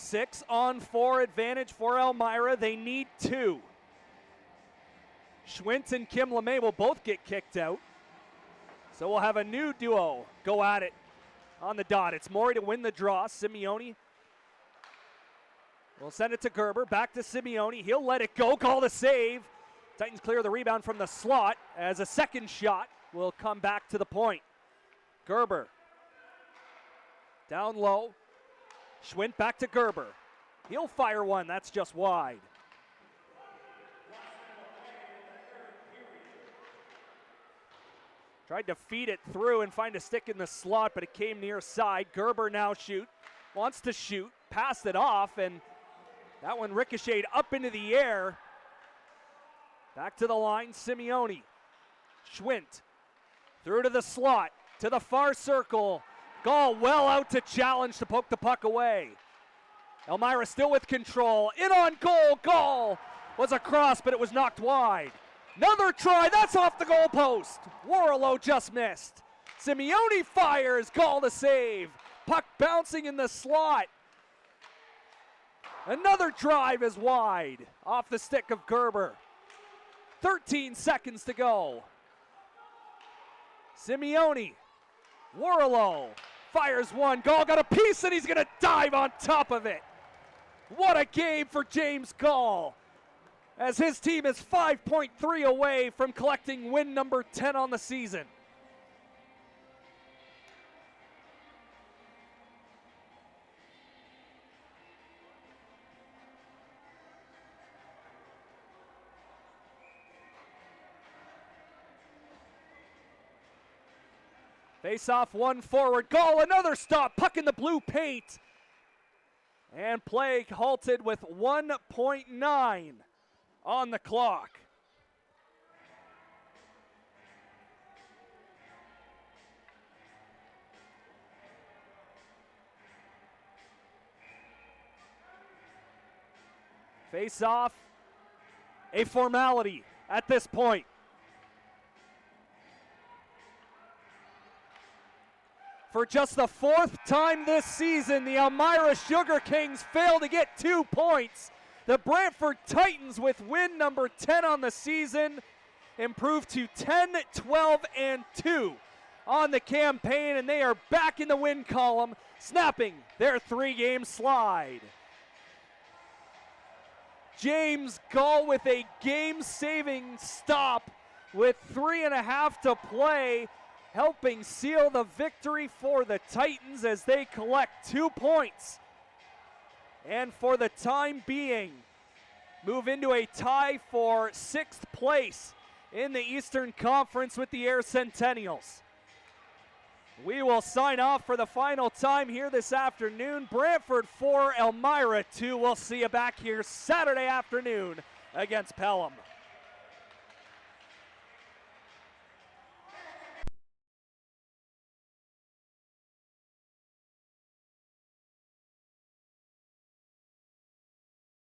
Six-on-4 advantage for Elmira. They need 2. Schwint and Kim LeMay will both get kicked out. So we'll have a new duo go at it on the dot. It's Morey to win the draw. Simeone will send it to Gerber. Back to Simeone. He'll let it go. Call the save. Titans clear the rebound from the slot as a second shot will come back to the point. Gerber down low. Schwint back to Gerber. He'll fire one. That's just wide. Tried to feed it through and find a stick in the slot, but it came near side. Gerber now wants to shoot, passed it off, and that one ricocheted up into the air. Back to the line, Simeone. Schwint through to the slot, to the far circle. Gall well out to challenge to poke the puck away. Elmira still with control, in on goal. Gall was across, but it was knocked wide. Another try, that's off the goalpost. Warlow just missed. Simeone fires, Gall to save. Puck bouncing in the slot. Another drive is wide, off the stick of Gerber. 13 seconds to go. Simeone, Warlow fires one. Gall got a piece and he's gonna dive on top of it. What a game for James Gall, as his team is 5.3 away from collecting win number 10 on the season. Face off, one forward. Gall, another stop. Puck in the blue paint. And play halted with 1.9 on the clock. Face off, a formality at this point. For just the fourth time this season, the Elmira Sugar Kings fail to get 2 points. The Brantford Titans, with win number 10 on the season, improve to 10-12-2 on the campaign, and they are back in the win column, snapping their 3-game slide. James Gall with a game-saving stop with 3.5 to play, helping seal the victory for the Titans as they collect 2 points. And for the time being, move into a tie for 6th place in the Eastern Conference with the Air Centennials. We will sign off for the final time here this afternoon. Brantford 4, Elmira 2. We'll see you back here Saturday afternoon against Pelham.